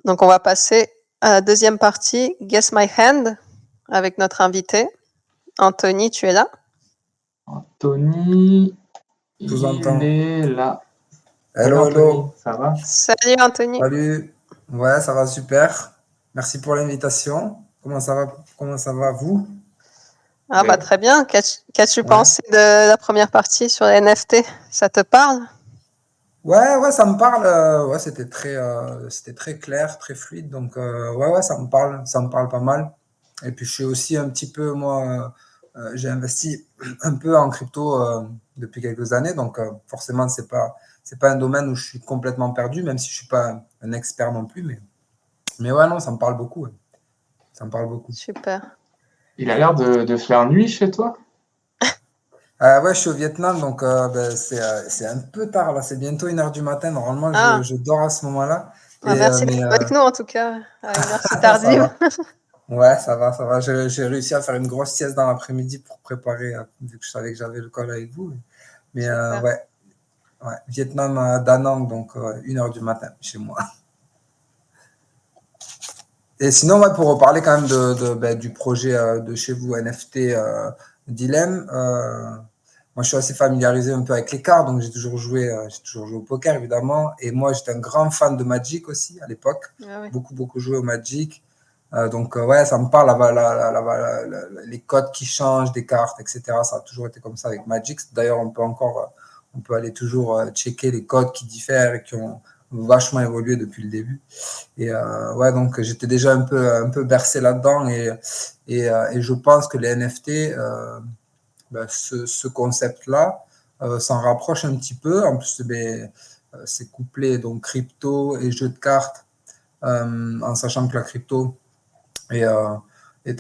Donc, on va passer à la deuxième partie, Guess My Hand, avec notre invité. Anthony, tu es là? Anthony, Je vous entends. il est là. Hello, Salut Anthony, hello. ça va? Salut Anthony. Salut. Ouais, ça va super. Merci pour l'invitation. Comment ça va vous? Ah bah très bien. Qu'as-tu Ouais. pensé de la première partie sur les NFT? Ça te parle? Ouais, ça me parle. Ouais, c'était très clair, très fluide. Donc, ouais, ça me parle pas mal. Et puis, je suis aussi un petit peu, moi, j'ai investi un peu en crypto depuis quelques années. Donc, forcément, c'est pas un domaine où je suis complètement perdu, même si je suis pas un expert non plus. Mais ouais, non, ça me parle beaucoup. Ouais. Ça me parle beaucoup. Super. Il a l'air de faire nuit chez toi? Ouais, je suis au Vietnam, donc c'est un peu tard là. C'est bientôt 1h du matin. Normalement, je dors à ce moment-là. Ah, merci d'être avec nous en tout cas, à une heure si tardive. Ouais, ça va. J'ai réussi à faire une grosse sieste dans l'après-midi pour préparer, vu que je savais que j'avais le call avec vous. Mais ouais, Vietnam à Da Nang, donc 1h du matin chez moi. Et sinon, ouais, pour reparler quand même du projet de chez vous, NFT Dilemme, moi je suis assez familiarisé un peu avec les cartes, donc j'ai toujours joué au poker évidemment. Et moi j'étais un grand fan de Magic aussi à l'époque, beaucoup joué au Magic. Donc ouais, ça me parle, les codes qui changent des cartes, etc. Ça a toujours été comme ça avec Magic. D'ailleurs, on peut aller toujours checker les codes qui diffèrent et qui ont vachement évolué depuis le début. Et ouais, donc j'étais déjà un peu bercé là-dedans et je pense que les NFT, ce concept-là s'en rapproche un petit peu. En plus, c'est couplé donc crypto et jeux de cartes, en sachant que la crypto est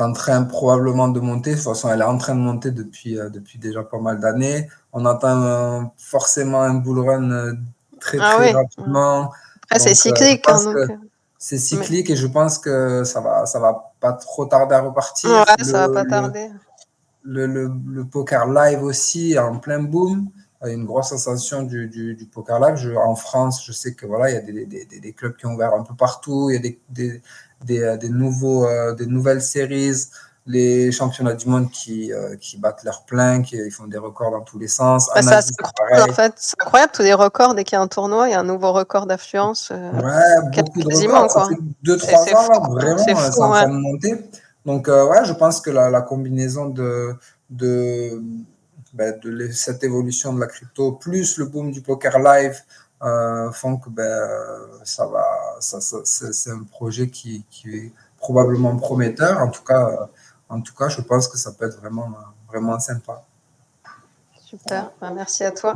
en train probablement de monter. De toute façon, elle est en train de monter depuis déjà pas mal d'années. On attend forcément un bull run très rapidement. Après, c'est cyclique. C'est cyclique et je pense que ça va pas trop tarder à repartir. Ouais, ça va pas tarder. Le poker live aussi est en plein boom. Il y a une grosse ascension du poker live. En France, je sais que voilà, il y a des clubs qui ont ouvert un peu partout. Il y a des nouvelles séries, les championnats du monde qui battent leur plein, qui font des records dans tous les sens. C'est incroyable, en fait. C'est incroyable, tous les records. Dès qu'il y a un tournoi, il y a un nouveau record d'affluence. Ouais, beaucoup de records. Ça fait 2-3 ans, là, vraiment, c'est en train de monter. Donc, ouais, je pense que la combinaison de cette évolution de la crypto, plus le boom du poker live, font que c'est un projet qui est probablement prometteur. En tout cas, je pense que ça peut être vraiment sympa. Super, merci à toi.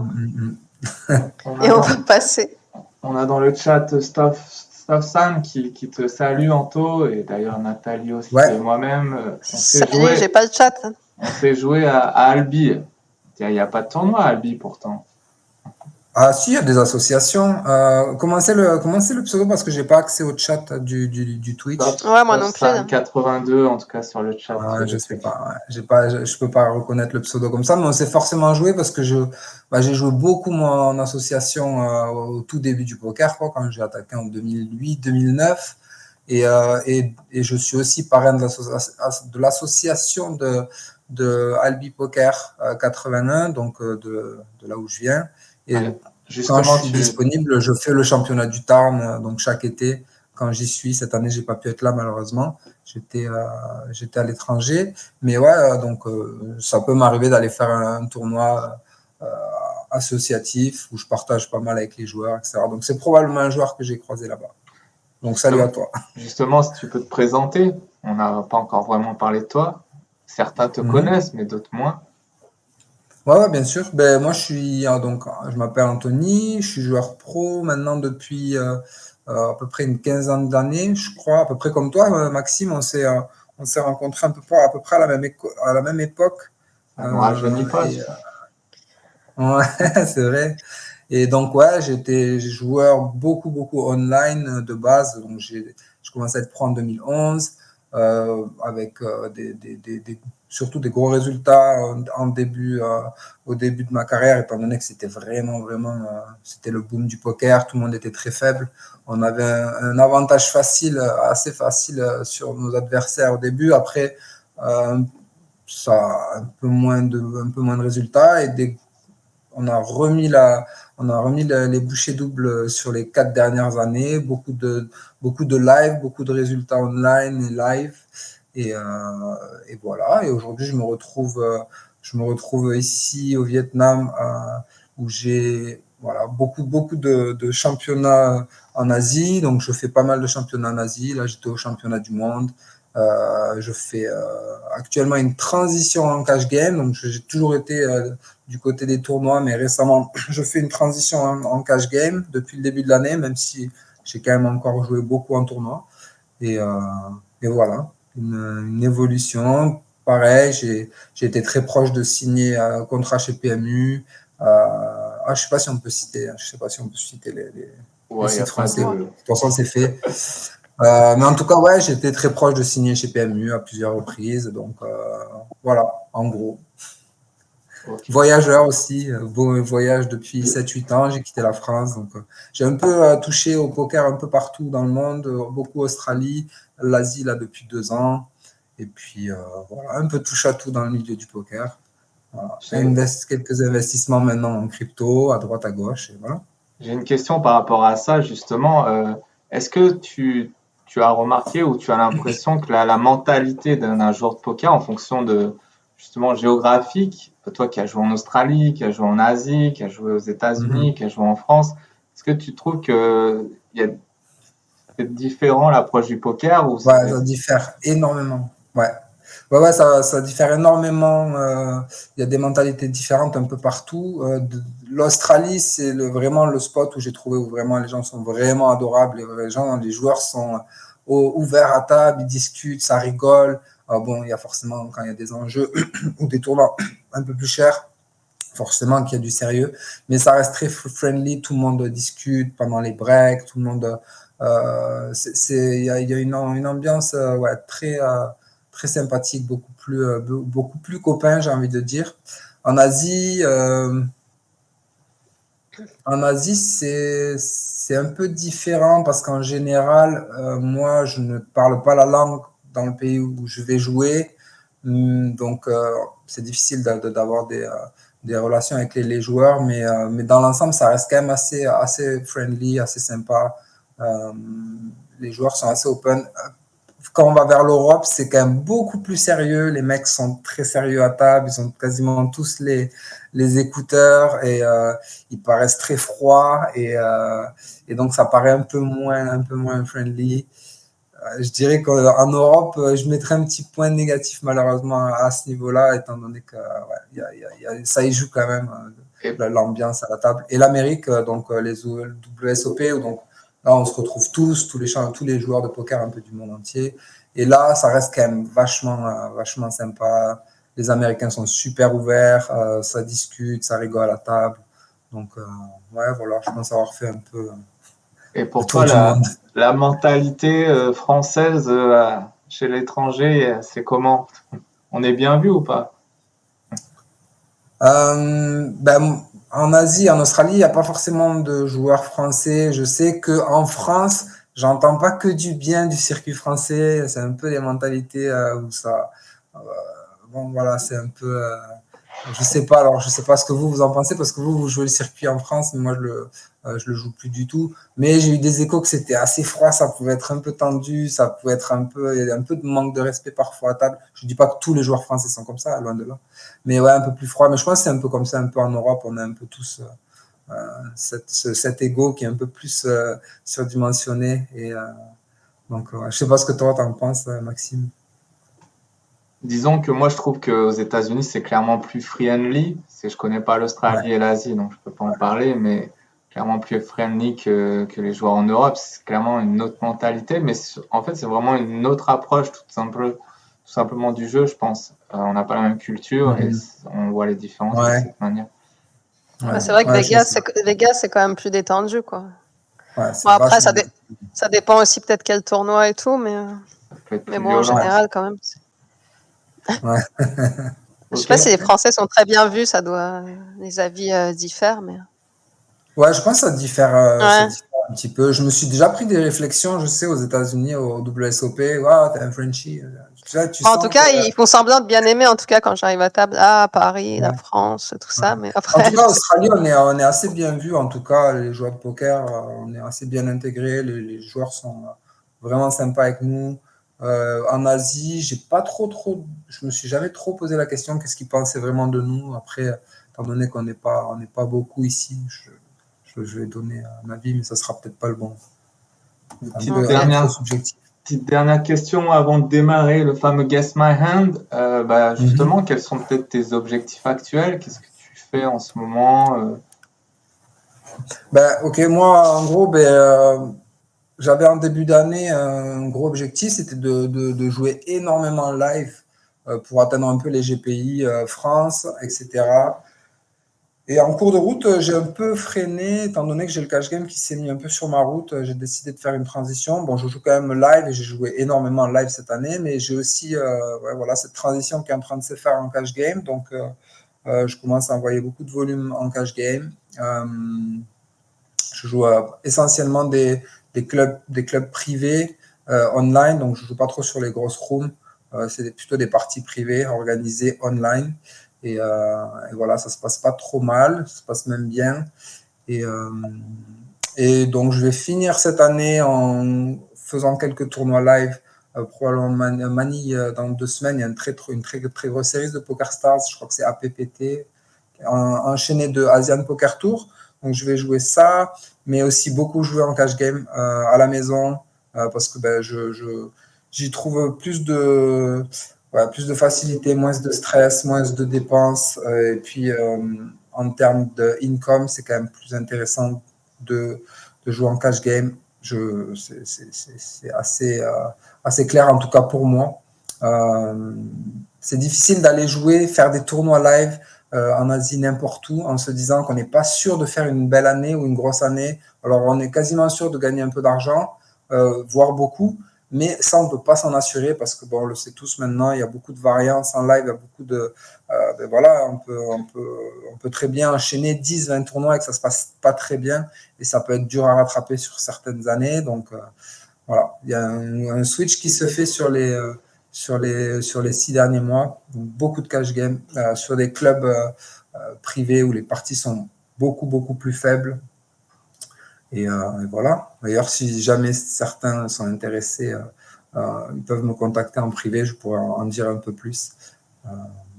Et on va passer. On a dans le chat Staff Sam qui te salue, Anto, et d'ailleurs Nathalie aussi et moi-même. Salut, j'ai pas le chat. On s'est joué à Albi. Il n'y a pas de tournoi à Albi pourtant. Ah si, il y a des associations. Comment c'est le pseudo parce que j'ai pas accès au chat du Twitch. Ouais, moi non plus. 82 en tout cas sur le chat. Je sais pas. Je peux pas reconnaître le pseudo comme ça, mais on s'est forcément joué parce que j'ai joué beaucoup moi en association au tout début du poker, quoi, quand j'ai attaqué en 2008-2009. Et je suis aussi parrain de l'association de Albi Poker 81, donc de là où je viens. Et quand je suis disponible, je fais le championnat du Tarn, donc chaque été, quand j'y suis. Cette année, j'ai pas pu être là, malheureusement. J'étais à l'étranger. Mais ouais, donc ça peut m'arriver d'aller faire un tournoi associatif où je partage pas mal avec les joueurs, etc. Donc c'est probablement un joueur que j'ai croisé là-bas. Donc salut à toi. Justement, si tu peux te présenter, on n'a pas encore vraiment parlé de toi. Certains te connaissent, mais d'autres moins. Ouais, bien sûr. Ben, moi, je m'appelle Anthony, je suis joueur pro maintenant depuis à peu près une quinzaine d'années, je crois, à peu près comme toi, Maxime. On s'est rencontrés à peu près à la même époque. Ça ne rajeunit pas. Ouais, c'est vrai. Et donc, ouais, j'étais joueur beaucoup online de base. Donc, je commençais à être pro en 2011 avec surtout des gros résultats au début de ma carrière, étant donné que c'était vraiment, c'était le boom du poker, tout le monde était très faible. On avait un avantage assez facile sur nos adversaires au début. Après, ça a un peu moins de résultats et on a remis les bouchées doubles sur les 4 dernières années, beaucoup de live, beaucoup de résultats online et live. Et voilà. Et aujourd'hui, je me retrouve ici au Vietnam où j'ai beaucoup de championnats en Asie. Donc, je fais pas mal de championnats en Asie. Là, j'étais au championnat du monde. Je fais actuellement une transition en cash game. Donc, j'ai toujours été du côté des tournois, mais récemment, je fais une transition en cash game depuis le début de l'année, même si j'ai quand même encore joué beaucoup en tournoi. Et voilà, une évolution. Pareil, j'ai été très proche de signer un contrat chez PMU. Je sais pas si on peut citer les sites français. De toute façon, c'est fait. Mais en tout cas, ouais, j'étais très proche de signer chez PMU à plusieurs reprises. Donc, voilà, en gros. Okay. Voyageur aussi, beau voyage depuis 7-8 ans, j'ai quitté la France. Donc, j'ai un peu touché au poker un peu partout dans le monde, beaucoup Australie, l'Asie là depuis 2 ans. Et puis, voilà, un peu touche à tout dans le milieu du poker. Voilà. Quelques investissements maintenant en crypto, à droite, à gauche. Et voilà. J'ai une question par rapport à ça, justement. Est-ce que tu as remarqué ou tu as l'impression que la mentalité d'un joueur de poker en fonction de, justement, géographique, toi qui as joué en Australie, qui as joué en Asie, qui as joué aux États-Unis, qui as joué en France, est-ce que tu trouves que c'est différent l'approche du poker ou Ouais, ça diffère énormément. Ouais, ça diffère énormément. Il y a des mentalités différentes un peu partout. L'Australie, c'est vraiment le spot où j'ai trouvé où vraiment les gens sont vraiment adorables. Les joueurs sont ouverts à table, ils discutent, ça rigole. Bon, il y a forcément, quand il y a des enjeux ou des tournois un peu plus chers, forcément qu'il y a du sérieux. Mais ça reste très friendly, tout le monde discute pendant les breaks, tout le monde... il y a une ambiance très sympathique, beaucoup plus copain, j'ai envie de dire. En Asie, c'est un peu différent parce qu'en général, moi, je ne parle pas la langue dans le pays où je vais jouer. Donc, c'est difficile d'avoir des relations avec les joueurs, mais dans l'ensemble, ça reste quand même assez friendly, assez sympa. Les joueurs sont assez open. Quand on va vers l'Europe, c'est quand même beaucoup plus sérieux. Les mecs sont très sérieux à table. Ils ont quasiment tous les écouteurs et ils paraissent très froids et donc ça paraît un peu moins friendly. Je dirais qu'en Europe, je mettrais un petit point négatif malheureusement à ce niveau-là, étant donné que ça y joue quand même l'ambiance à la table. Et l'Amérique, donc les WSOP, donc là on se retrouve tous les joueurs de poker un peu du monde entier. Et là, ça reste quand même vachement sympa. Les Américains sont super ouverts, ça discute, ça rigole à la table. Donc voilà, je pense avoir fait un peu. Et pour toi, la mentalité française chez l'étranger, c'est comment? On est bien vu ou pas? En Asie, en Australie, il n'y a pas forcément de joueurs français. Je sais qu'en France, j'entends pas que du bien du circuit français. C'est un peu les mentalités où ça... bon, voilà, c'est un peu... je sais pas ce que vous en pensez, parce que vous jouez le circuit en France, mais moi, je le joue plus du tout. Mais j'ai eu des échos que c'était assez froid, ça pouvait être un peu tendu, ça pouvait être il y a un peu de manque de respect parfois à table. Je dis pas que tous les joueurs français sont comme ça, loin de là. Mais ouais, un peu plus froid. Mais je pense que c'est un peu comme ça, un peu en Europe, on a un peu tous cet ego qui est un peu plus surdimensionné. Et donc, je sais pas ce que toi t'en penses, Maxime. Disons que moi, je trouve qu'aux États-Unis, c'est clairement plus friendly. Je connais pas l'Australie et l'Asie, donc je peux pas en parler, mais clairement plus friendly que les joueurs en Europe. C'est clairement une autre mentalité, mais en fait, c'est vraiment une autre approche, tout simplement du jeu, je pense. On n'a pas la même culture et on voit les différences de cette manière. Ouais, c'est vrai que Vegas, c'est quand même plus détendu, quoi. Ouais, bon, après, ça dépend aussi peut-être quel tournoi et tout, mais bon, en général, quand même. Ouais. Je sais Ok. pas si les Français sont très bien vus, les avis diffèrent, mais. Ouais, je pense que ça Ouais. diffère un petit peu. Je me suis déjà pris des réflexions, je sais, aux États-Unis, au WSOP. Waouh, t'es un Frenchie. Tu En tout sens que. cas, ils font semblant de bien aimer, en tout cas, quand j'arrive à table. Ah, Paris, la Ouais, France, tout ouais. ça, mais En tout après, cas, je sais. Australie, on est assez bien vu. En tout cas, les joueurs de poker, on est assez bien intégrés. Les joueurs sont vraiment sympas avec nous. En Asie, j'ai pas je me suis jamais trop posé la question qu'est-ce qu'ils pensaient vraiment de nous. Après, étant donné on n'est pas beaucoup ici, je vais donner un avis, mais ça sera peut-être pas le bon. Une C'est petite un peu trop dernière, subjectif. petite dernière question avant de démarrer le fameux Guess My Hand. Mhm. Justement, quels sont peut-être tes objectifs actuels? Qu'est-ce que tu fais en ce moment? Ben, ok, moi, en gros, j'avais en début d'année un gros objectif, c'était de jouer énormément en live pour atteindre un peu les GPI France, etc. Et en cours de route, j'ai un peu freiné, étant donné que j'ai le cash game qui s'est mis un peu sur ma route. J'ai décidé de faire une transition. Bon, je joue quand même live et j'ai joué énormément en live cette année, mais j'ai aussi ouais, voilà, cette transition qui est en train de se faire en cash game. Donc, je commence à envoyer beaucoup de volume en cash game. Je joue essentiellement des clubs privés online, donc je ne joue pas trop sur les grosses rooms. C'est plutôt des parties privées organisées online. Et voilà, ça se passe pas trop mal, ça se passe même bien. Et, euh, et donc, je vais finir cette année en faisant quelques tournois live, probablement Manille dans 2 semaines. Il y a une très grosse série de Poker Stars, je crois que c'est APPT, enchaîné de Asian Poker Tour. Donc, je vais jouer ça, mais aussi beaucoup jouer en cash game à la maison parce que j'y trouve plus de facilité, moins de stress, moins de dépenses. Et puis, en termes d'income, c'est quand même plus intéressant de jouer en cash game. C'est assez clair, en tout cas pour moi. C'est difficile d'aller jouer, faire des tournois live en Asie, n'importe où, en se disant qu'on n'est pas sûr de faire une belle année ou une grosse année. Alors, on est quasiment sûr de gagner un peu d'argent, voire beaucoup, mais ça, on ne peut pas s'en assurer parce que, bon, on le sait tous maintenant, il y a beaucoup de variances en live, il y a beaucoup de. Voilà, on peut très bien enchaîner 10-20 tournois et que ça ne se passe pas très bien et ça peut être dur à rattraper sur certaines années. Donc, voilà, il y a un switch qui se fait sur les 6 derniers mois. Donc, beaucoup de cash game sur des clubs privés où les parties sont beaucoup plus faibles. Et voilà. D'ailleurs, si jamais certains sont intéressés, ils peuvent me contacter en privé. Je pourrais en dire un peu plus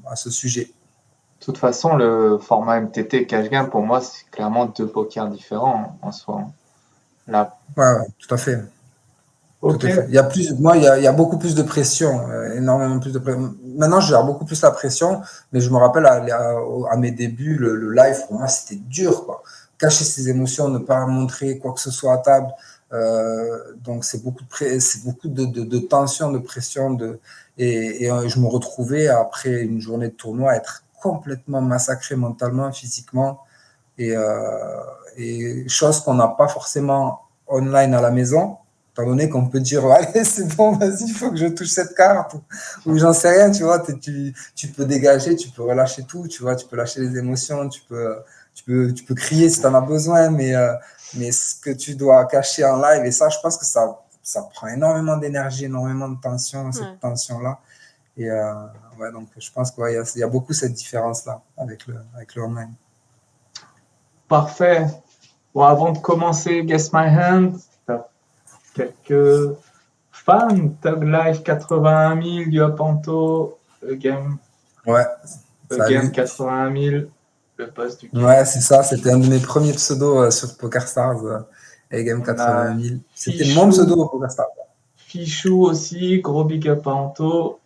à ce sujet. De toute façon, le format MTT et cash game, pour moi, c'est clairement deux pokers différents en soi. Là, Ouais, tout à fait. Tout ok. à fait. Il y a beaucoup plus de pression, énormément plus de pression. Maintenant, je gère beaucoup plus la pression, mais je me rappelle à mes débuts, le live, pour moi, c'était dur, quoi. Cacher ses émotions, ne pas montrer quoi que ce soit à table. Donc, c'est beaucoup de tension, de pression. Et je me retrouvais, après une journée de tournoi, à être complètement massacré mentalement, physiquement. Et chose qu'on n'a pas forcément online à la maison, étant donné qu'on peut dire allez c'est bon, vas-y, il faut que je touche cette carte ou j'en sais rien, tu vois, tu peux dégager, tu peux relâcher tout, tu vois, tu peux lâcher les émotions, tu peux crier si tu en as besoin, mais ce que tu dois cacher en live, et ça, je pense que ça prend énormément d'énergie, énormément de tension, cette tension-là. Et ouais, donc je pense qu'il y a beaucoup cette différence-là avec le online. Parfait. Bon, avant de commencer Guess My Hand, t'as quelques fans, Tug Life 81 000, Diopanto, Game Ouais, Game salut. 81 000, le poste du game. Ouais, c'est ça. C'était un de mes premiers pseudos sur PokerStars, Game On a 80 000. C'était mon Fichou, pseudo au PokerStars. Fichou aussi, gros big up à Anto.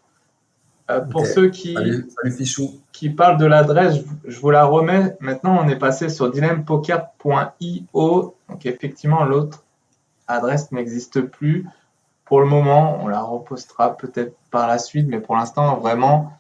Ok. Pour ceux qui Salut Fichou. parlent de l'adresse, je vous la remets. Maintenant, on est passé sur dilemmepoker.io. Donc, effectivement, l'autre adresse n'existe plus. Pour le moment, on la repostera peut-être par la suite, mais pour l'instant, vraiment,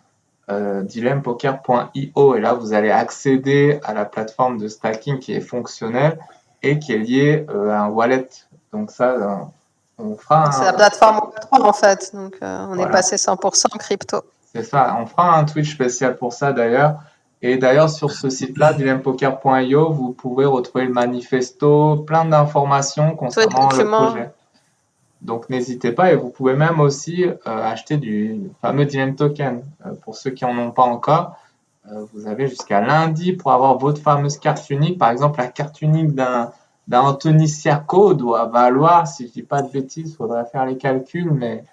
dilemmepoker.io. Et là, vous allez accéder à la plateforme de stacking qui est fonctionnelle et qui est liée à un wallet. Donc ça, on fera C'est la plateforme Web3 en fait, donc on est voilà. passé 100% crypto. C'est ça. On fera un Twitch spécial pour ça d'ailleurs. Et d'ailleurs, sur ce site-là, dilemmepoker.io, vous pouvez retrouver le manifesto, plein d'informations Tous les concernant le documents. projet. Donc, n'hésitez pas. Et vous pouvez même aussi acheter du fameux Dilemme Token. Pour ceux qui n'en ont pas encore, vous avez jusqu'à lundi pour avoir votre fameuse carte unique. Par exemple, la carte unique d'un Anthony Circo doit valoir, si je dis pas de bêtises, il faudrait faire les calculs, mais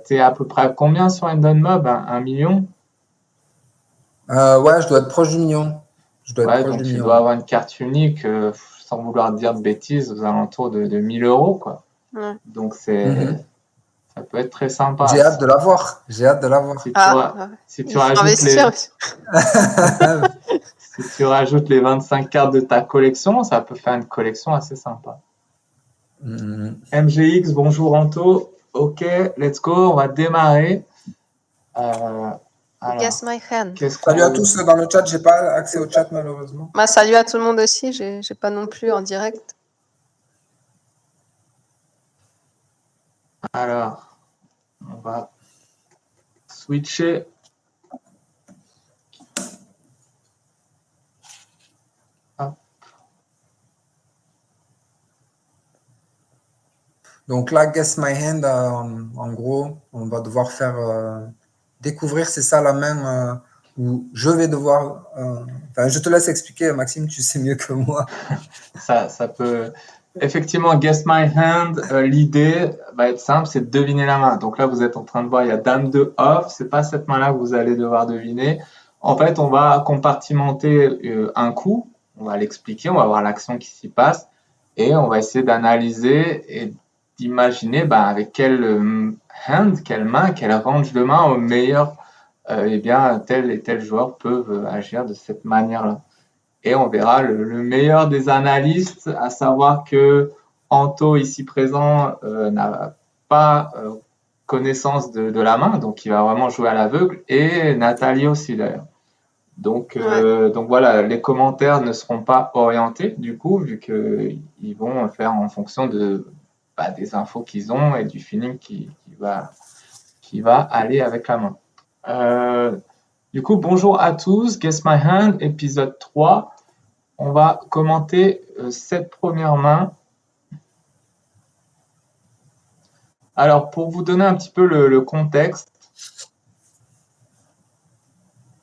tu es à peu près à combien sur Endon-Mob? 1 million? Ouais, je dois être proche du million. Je dois être Ouais, proche donc du tu million. dois avoir une carte unique, sans vouloir dire de bêtises, aux alentours de 1000 euros, quoi. Ouais. Donc Mhm. ça peut être très sympa. J'ai hâte de l'avoir. J'ai hâte de l'avoir. Si tu, Ah, si tu il faut rajoutes investir. si tu rajoutes les 25 cartes de ta collection, ça peut faire une collection assez sympa. Mhm. MGX, bonjour Anto. Ok, let's go, on va démarrer. Alors, Guess my hand. qu'est-ce Salut à qu'on... tous dans le chat. J'ai pas accès au chat malheureusement. Bah, salut à tout le monde aussi. J'ai pas non plus en direct. Alors, on va switcher. Hop. Donc là, Guess My Hand, en gros, on va devoir faire découvrir, c'est ça la main où je vais devoir. Enfin, je te laisse expliquer, Maxime, tu sais mieux que moi. Ça peut. Effectivement, Guess My Hand, l'idée va être simple, c'est de deviner la main. Donc là, vous êtes en train de voir, il y a Dame de off, c'est pas cette main-là que vous allez devoir deviner. En fait, on va compartimenter un coup, on va l'expliquer, on va voir l'action qui s'y passe, et on va essayer d'analyser et d'imaginer avec quelle hand, quelle main, quel range de main au meilleur, eh bien, tel et tel joueur peuvent agir de cette manière-là. Et on verra le meilleur des analystes, à savoir que Anto, ici présent, n'a pas connaissance de la main, donc il va vraiment jouer à l'aveugle, et Nathalie aussi d'ailleurs. Donc voilà, les commentaires ne seront pas orientés du coup, vu qu'ils vont faire en fonction des infos qu'ils ont et du feeling qui va aller avec la main. Du coup, bonjour à tous, Guess My Hand, épisode 3. On va commenter cette première main. Alors, pour vous donner un petit peu le contexte,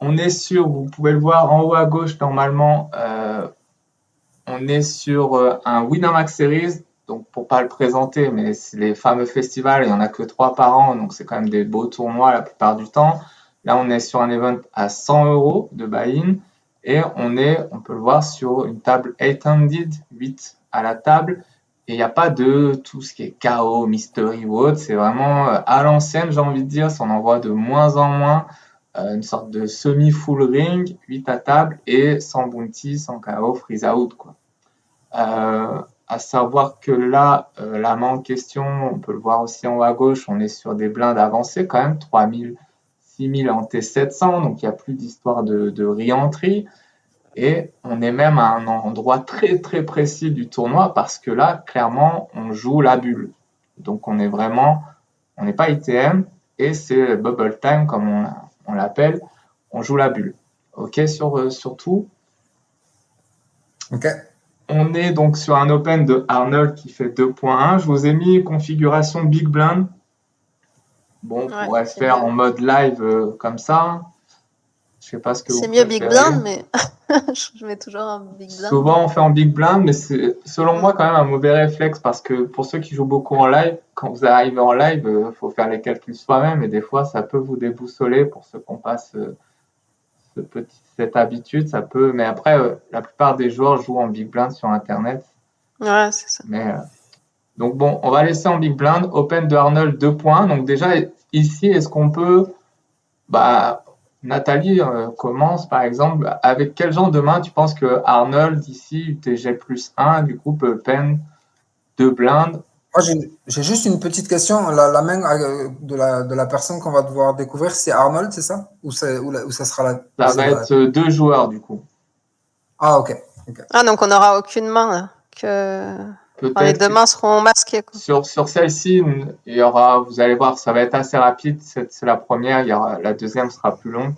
on est sur, vous pouvez le voir en haut à gauche normalement, on est sur un Winamax Series. Donc, pour ne pas le présenter, mais c'est les fameux festivals, il n'y en a que 3 par an, donc c'est quand même des beaux tournois la plupart du temps. Là, on est sur un event à 100 € de buy-in et on peut le voir sur une table 800, 8 à la table. Et il n'y a pas de tout ce qui est KO, mystery ou autre. C'est vraiment à l'ancienne, j'ai envie de dire. On en voit de moins en moins. Une sorte de semi-full ring, 8 à table et sans bounty, sans KO, freeze out, quoi. À savoir que là, la main en question, on peut le voir aussi en haut à gauche, on est sur des blindes avancées quand même, 3000, 6000 en T700, donc il n'y a plus d'histoire de re-entry. Et on est même à un endroit très très précis du tournoi parce que là, clairement, on joue la bulle. Donc on n'est pas ITM et c'est bubble time comme on l'appelle, on joue la bulle. Ok, sur tout. Ok. On est donc sur un open de Arnold qui fait 2.1. Je vous ai mis configuration Big Blind. Bon, on pourrait faire en mode live comme ça. Je sais pas ce que vous préférez. C'est mieux Big Blind, mais je mets toujours un Big Blind. Souvent, on fait en Big Blind, mais c'est selon moi quand même un mauvais réflexe parce que pour ceux qui jouent beaucoup en live, quand vous arrivez en live, il faut faire les calculs soi-même et des fois, ça peut vous déboussoler pour ceux qu'on passe cette habitude. Ça peut, mais après, la plupart des joueurs jouent en Big Blind sur Internet. Ouais, c'est ça. Mais, donc bon, on va laisser en Big Blind. Open de Arnold 2 points. Donc déjà, ici, est-ce qu'on peut... Nathalie commence par exemple. Avec quel genre de main tu penses que Arnold ici, UTG plus 1, du coup, peut open 2 blindes? Moi, j'ai juste une petite question. La main de la personne qu'on va devoir découvrir, c'est Arnold, c'est ça? Ou ça sera la... Ça va être 2 joueurs du coup. Ah, ok. Ah, donc on n'aura aucune main là, que... Enfin, les peut-être deux mains seront masquées, quoi. sur celle-ci, il y aura, vous allez voir, ça va être assez rapide. C'est la première, la deuxième sera plus longue.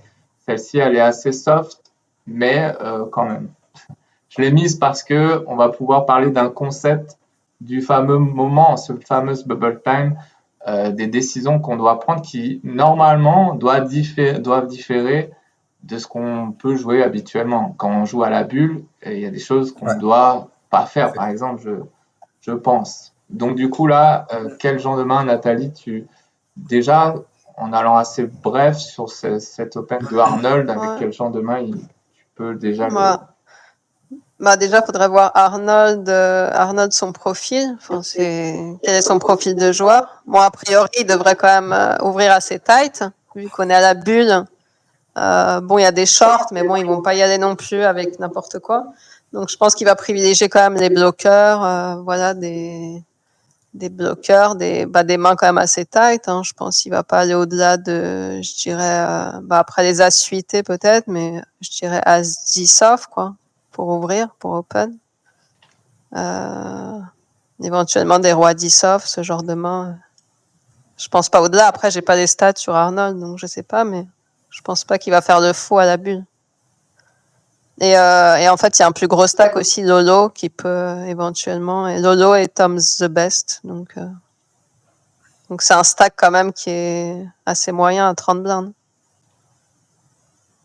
Celle-ci, elle est assez soft, mais quand même. Je l'ai mise parce que on va pouvoir parler d'un concept du fameux moment, ce fameux bubble time, des décisions qu'on doit prendre qui, normalement, doivent différer de ce qu'on peut jouer habituellement. Quand on joue à la bulle, il y a des choses qu'on ne doit pas faire, par exemple, je pense. Donc, du coup, là, quel genre de main, Nathalie, déjà, en allant assez bref sur cet Open de Arnold, avec quel genre de main tu peux déjà Déjà, faudrait voir Arnold, son profil. Enfin, quel est son profil de joueur? Bon, a priori, il devrait quand même ouvrir assez tight, vu qu'on est à la bulle. Bon, il y a des shorts, mais bon, ils vont pas y aller non plus avec n'importe quoi. Donc, je pense qu'il va privilégier quand même les bloqueurs, voilà, des bloqueurs, des mains quand même assez tight. Hein. Je pense qu'il va pas aller au-delà de, je dirais, après les as suités peut-être, mais je dirais as 10 off, quoi, pour ouvrir, pour open. Éventuellement des rois 10 off, ce genre de main. Je pense pas au-delà. Après, j'ai pas les stats sur Arnold, donc je sais pas, mais je pense pas qu'il va faire de faux à la bulle. Et en fait, il y a un plus gros stack aussi, Lolo, qui peut éventuellement. Et Lolo est Tom's the best. Donc c'est un stack quand même qui est assez moyen à 30 blindes.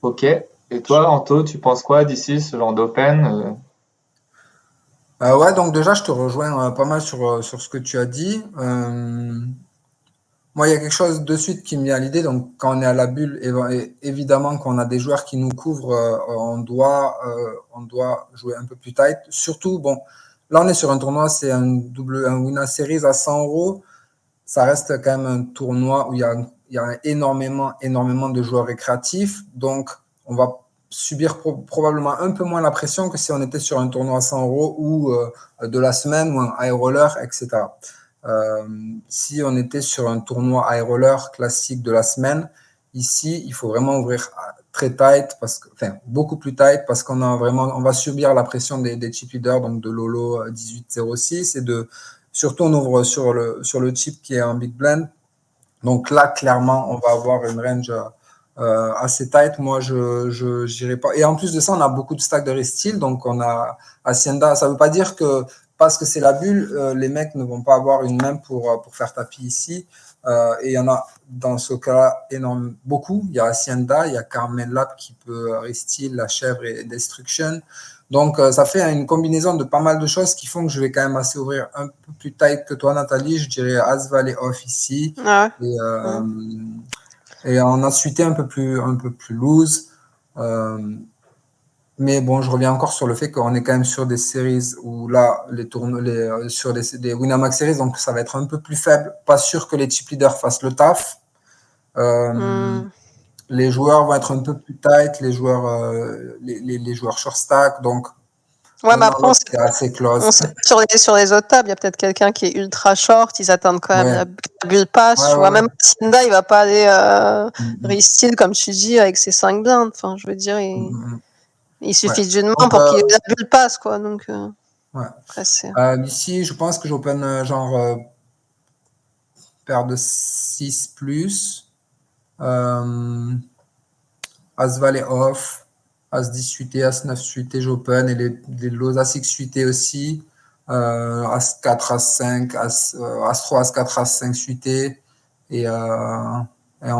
Ok. Et toi, Anto, tu penses quoi d'ici ce genre d'open Ouais, donc déjà, je te rejoins pas mal sur ce que tu as dit. Moi, il y a quelque chose de suite qui me vient à l'idée. Donc, quand on est à la bulle, évidemment qu'on a des joueurs qui nous couvrent, on doit jouer un peu plus tight. Surtout, bon, là, on est sur un tournoi, c'est un Winner Series à 100 €. Ça reste quand même un tournoi où il y a énormément de joueurs récréatifs. Donc, on va subir probablement un peu moins la pression que si on était sur un tournoi à 100 € ou de la semaine ou un high roller, etc. Si on était sur un tournoi high roller classique de la semaine, ici, il faut vraiment ouvrir très tight, beaucoup plus tight, parce on va subir la pression des chip leaders, donc de Lolo 1806, et surtout on ouvre sur le chip qui est en big blind. Donc là, clairement, on va avoir une range assez tight. Moi, je n'irai pas. Et en plus de ça, on a beaucoup de stacks de restyle. Donc, on a Hacienda. Ça ne veut pas dire que parce que c'est la bulle, les mecs ne vont pas avoir une main pour faire tapis ici. Et il y en a dans ce cas-là beaucoup. Il y a Hacienda, il y a Carmen Lab qui peut restyle, la chèvre et Destruction. Donc, ça fait une combinaison de pas mal de choses qui font que je vais quand même assez ouvrir un peu plus tight que toi, Nathalie. Je dirais As Valet Off ici. Ouais. Et on a suité un peu plus loose. Mais bon, je reviens encore sur le fait qu'on est quand même sur des séries où là, sur des Winamax Series, donc ça va être un peu plus faible. Pas sûr que les chip leaders fassent le taf. Les joueurs vont être un peu plus tight, les joueurs short stack, donc ouais, mais après, c'est assez close. Sur les autres tables, il y a peut-être quelqu'un qui est ultra short, ils attendent quand même la bulle passe. Ouais, vois, même Hacienda, il va pas aller restyle, comme tu dis, avec ses 5 blindes. Enfin, je veux dire, il suffit d'une main pour que la bulle passe, quoi. Donc, après, ici, je pense que j'open genre paire de 6 plus. As Valet off, As 10 suité, As 9 suité, j'open, et les lots As X suité aussi, As 4, As 5, As 3, As 4, As 5 suité, et en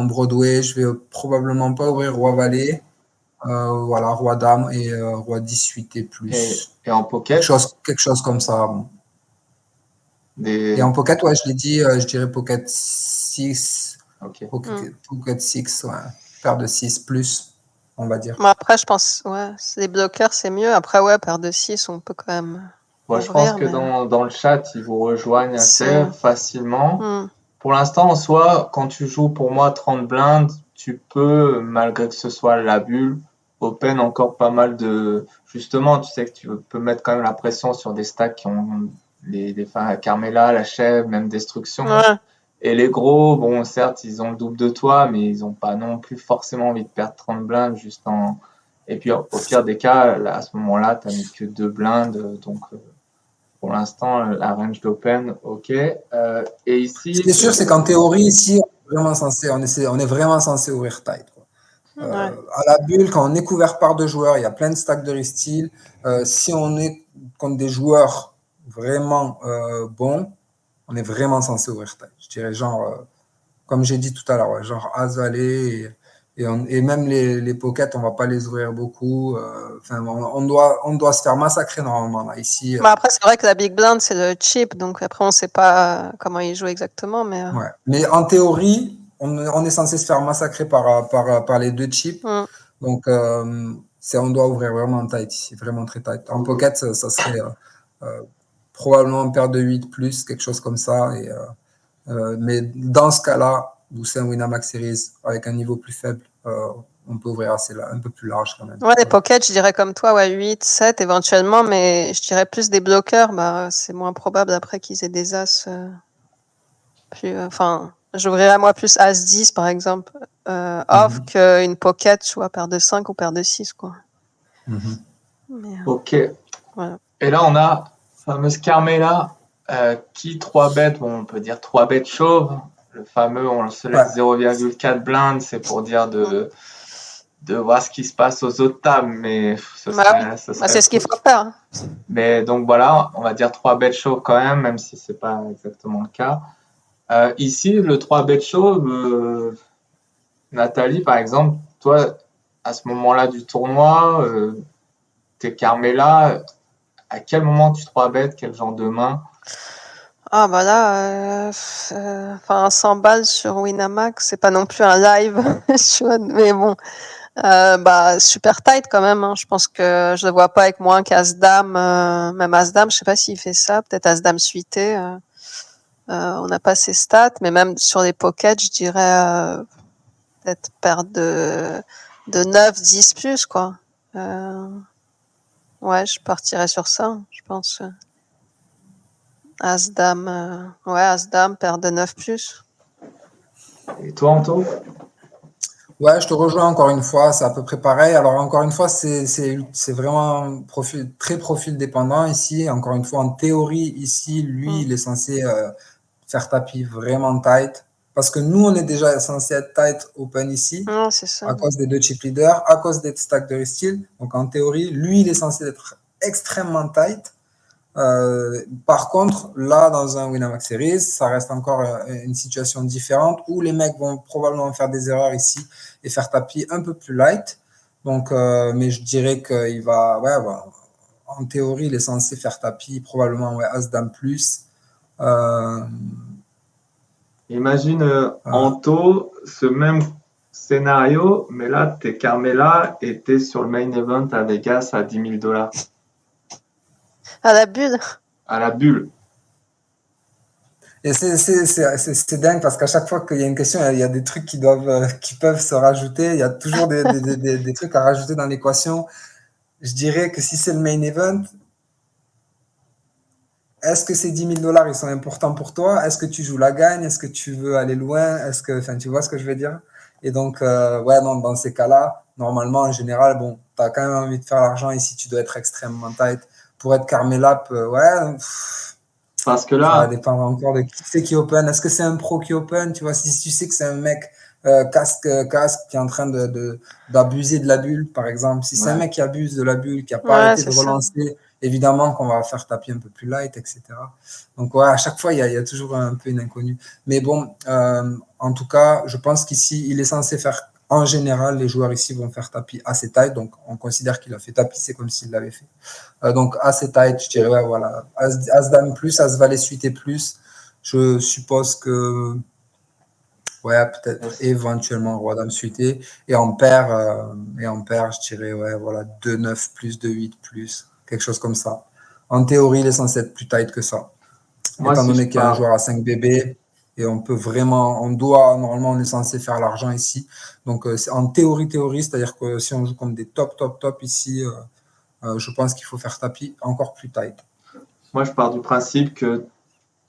Broadway, je vais probablement pas ouvrir Roi Valet, voilà, Roi Dame et Roi 10 suité plus. Et en pocket quelque chose comme ça. Bon. Et en pocket, ouais, je l'ai dit, je dirais pocket 6. Okay. Pocket 6, ouais. Paire de 6 plus, on va dire. Bon, après, je pense, les bloqueurs, c'est mieux. Après, paire de 6, on peut quand même. Moi, je pense que dans le chat, ils vous rejoignent assez facilement. Pour l'instant, en soi, quand tu joues pour moi 30 blindes, tu peux, malgré que ce soit la bulle, open encore pas mal de. Justement, tu sais que tu peux mettre quand même la pression sur des stacks qui ont la Carmela, la chèvre, même Destruction. Ouais. Et les gros, bon, certes, ils ont le double de toi, mais ils n'ont pas non plus forcément envie de perdre 30 blindes juste en. Et puis, au pire des cas, là, à ce moment-là, tu n'as mis que 2 blindes. Donc, pour l'instant, la range d'open, ok. Et ici. Ce qui est sûr, c'est qu'en théorie, ici, on est vraiment censé ouvrir tight, quoi. À la bulle, quand on est couvert par 2 joueurs, il y a plein de stacks de restyle. Si on est contre des joueurs vraiment bons, on est vraiment censé ouvrir tight. Je dirais genre, comme j'ai dit tout à l'heure, ouais, genre As-Valet et même les pockets, on va pas les ouvrir beaucoup. On doit se faire massacrer normalement là, ici. Bah après, c'est vrai que la Big Blind, c'est le chip, donc après, on sait pas comment il joue exactement. Mais, Ouais. Mais en théorie, on est censé se faire massacrer par les 2 chips. Donc, on doit ouvrir vraiment tight ici, vraiment très tight. En pocket, ça serait probablement une paire de 8 plus, quelque chose comme ça. Mais dans ce cas-là, où c'est un Winamax Series avec un niveau plus faible, on peut ouvrir un peu plus large quand même. Ouais, les pockets, je dirais comme toi, ouais, 8, 7 éventuellement, mais je dirais plus des bloqueurs. Bah, c'est moins probable après qu'ils aient des As. J'ouvrirais moi plus As-10 par exemple, off qu'une pocket, soit paire de 5 ou paire de 6, quoi. Mais, ok. Voilà. Et là, on a fameuse Carmela qui 3-bet, bon, on peut dire 3-bet chauve. Le fameux, on se laisse 0,4 blind, c'est pour dire de voir ce qui se passe aux autres tables, mais ce serait c'est ce qu'il faut faire. Mais donc voilà, on va dire 3-bet chauve quand même si c'est pas exactement le cas. Ici, le 3-bet chauve, Nathalie, par exemple, toi, à ce moment-là du tournoi, t'es Carmela, à quel moment tu 3-bet, quel genre de main? Ah bah là, 100 balles sur Winamax, c'est pas non plus un live, mais bon, super tight quand même. Hein. Je pense que je le vois pas avec moins qu'As-Dame, même As-Dame, je sais pas s'il fait ça, peut-être As-Dame suité. On n'a pas ses stats, mais même sur les pockets, je dirais peut-être paire de 9, 10 plus, quoi. Ouais, je partirais sur ça, je pense. As-Dame, As-Dame, paire de 9 plus. Et toi, Anto? Ouais, je te rejoins encore une fois, c'est à peu près pareil. Alors, encore une fois, c'est vraiment très profil dépendant ici. Encore une fois, en théorie, ici, lui, il est censé faire tapis vraiment tight. Parce que nous, on est déjà censé être tight open ici, c'est ça. à cause des 2 chip leaders, à cause des stacks de restyle. Donc, en théorie, lui, il est censé être extrêmement tight. Par contre, là, dans un Winamax Series, ça reste encore une situation différente où les mecs vont probablement faire des erreurs ici et faire tapis un peu plus light. Donc, mais je dirais qu'il va, en théorie, il est censé faire tapis probablement As-Dame plus. Imagine Anto, ce même scénario, mais là, t'es Carmela et t'es sur le main event à Vegas à $10,000. À la bulle. À la bulle. Et c'est dingue parce qu'à chaque fois qu'il y a une question, il y a des trucs qui peuvent se rajouter. Il y a toujours des trucs à rajouter dans l'équation. Je dirais que si c'est le main event, est-ce que ces $10,000 ils sont importants pour toi? Est-ce que tu joues la gagne? Est-ce que tu veux aller loin? Tu vois ce que je veux dire? Et donc, dans ces cas-là, normalement, en général, bon, tu as quand même envie de faire l'argent ici, tu dois être extrêmement tight. Pour être Carmela, parce que là, ça va dépendre encore de qui c'est qui open. Est-ce que c'est un pro qui open? Tu vois, si tu sais que c'est un mec casque qui est en train d'abuser de la bulle, par exemple. Si c'est un mec qui abuse de la bulle, qui n'a pas arrêté de relancer, évidemment qu'on va faire tapis un peu plus light, etc. Donc, à chaque fois, il y a toujours un peu une inconnue. Mais bon, en tout cas, je pense qu'ici, il est censé faire. En général, les joueurs ici vont faire tapis assez tight, donc on considère qu'il a fait tapis, c'est comme s'il l'avait fait. Donc assez tight, je dirais, voilà. As-Dame plus, As-Valet suité plus. Je suppose que, peut-être éventuellement Roi-Dame suité. Et en paire, je dirais, 2-9 plus, 2-8 plus, quelque chose comme ça. En théorie, il est censé être plus tight que ça. Étant donné qu'il y a un joueur à 5 BB. Et normalement, on est censé faire l'argent ici. Donc, en théorie, c'est-à-dire que si on joue comme des top ici, je pense qu'il faut faire tapis encore plus tight. Moi, je pars du principe que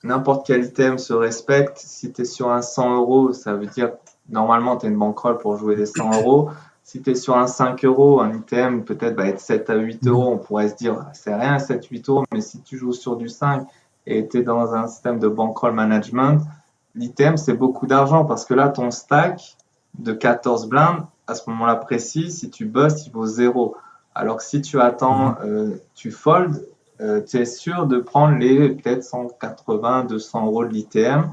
n'importe quel item se respecte. Si tu es sur un 100 €, ça veut dire normalement tu es une bankroll pour jouer des 100 €. si tu es sur un 5 euros, un item peut-être va être 7 à 8 euros, on pourrait se dire c'est rien 7-8 euros, mais si tu joues sur du 5 et tu es dans un système de bankroll management, l'item c'est beaucoup d'argent parce que là ton stack de 14 blindes, à ce moment-là précis, si tu bust, il vaut 0. Alors que si tu attends, tu fold, tu es sûr de prendre les peut-être 180, 200 euros de l'ITM,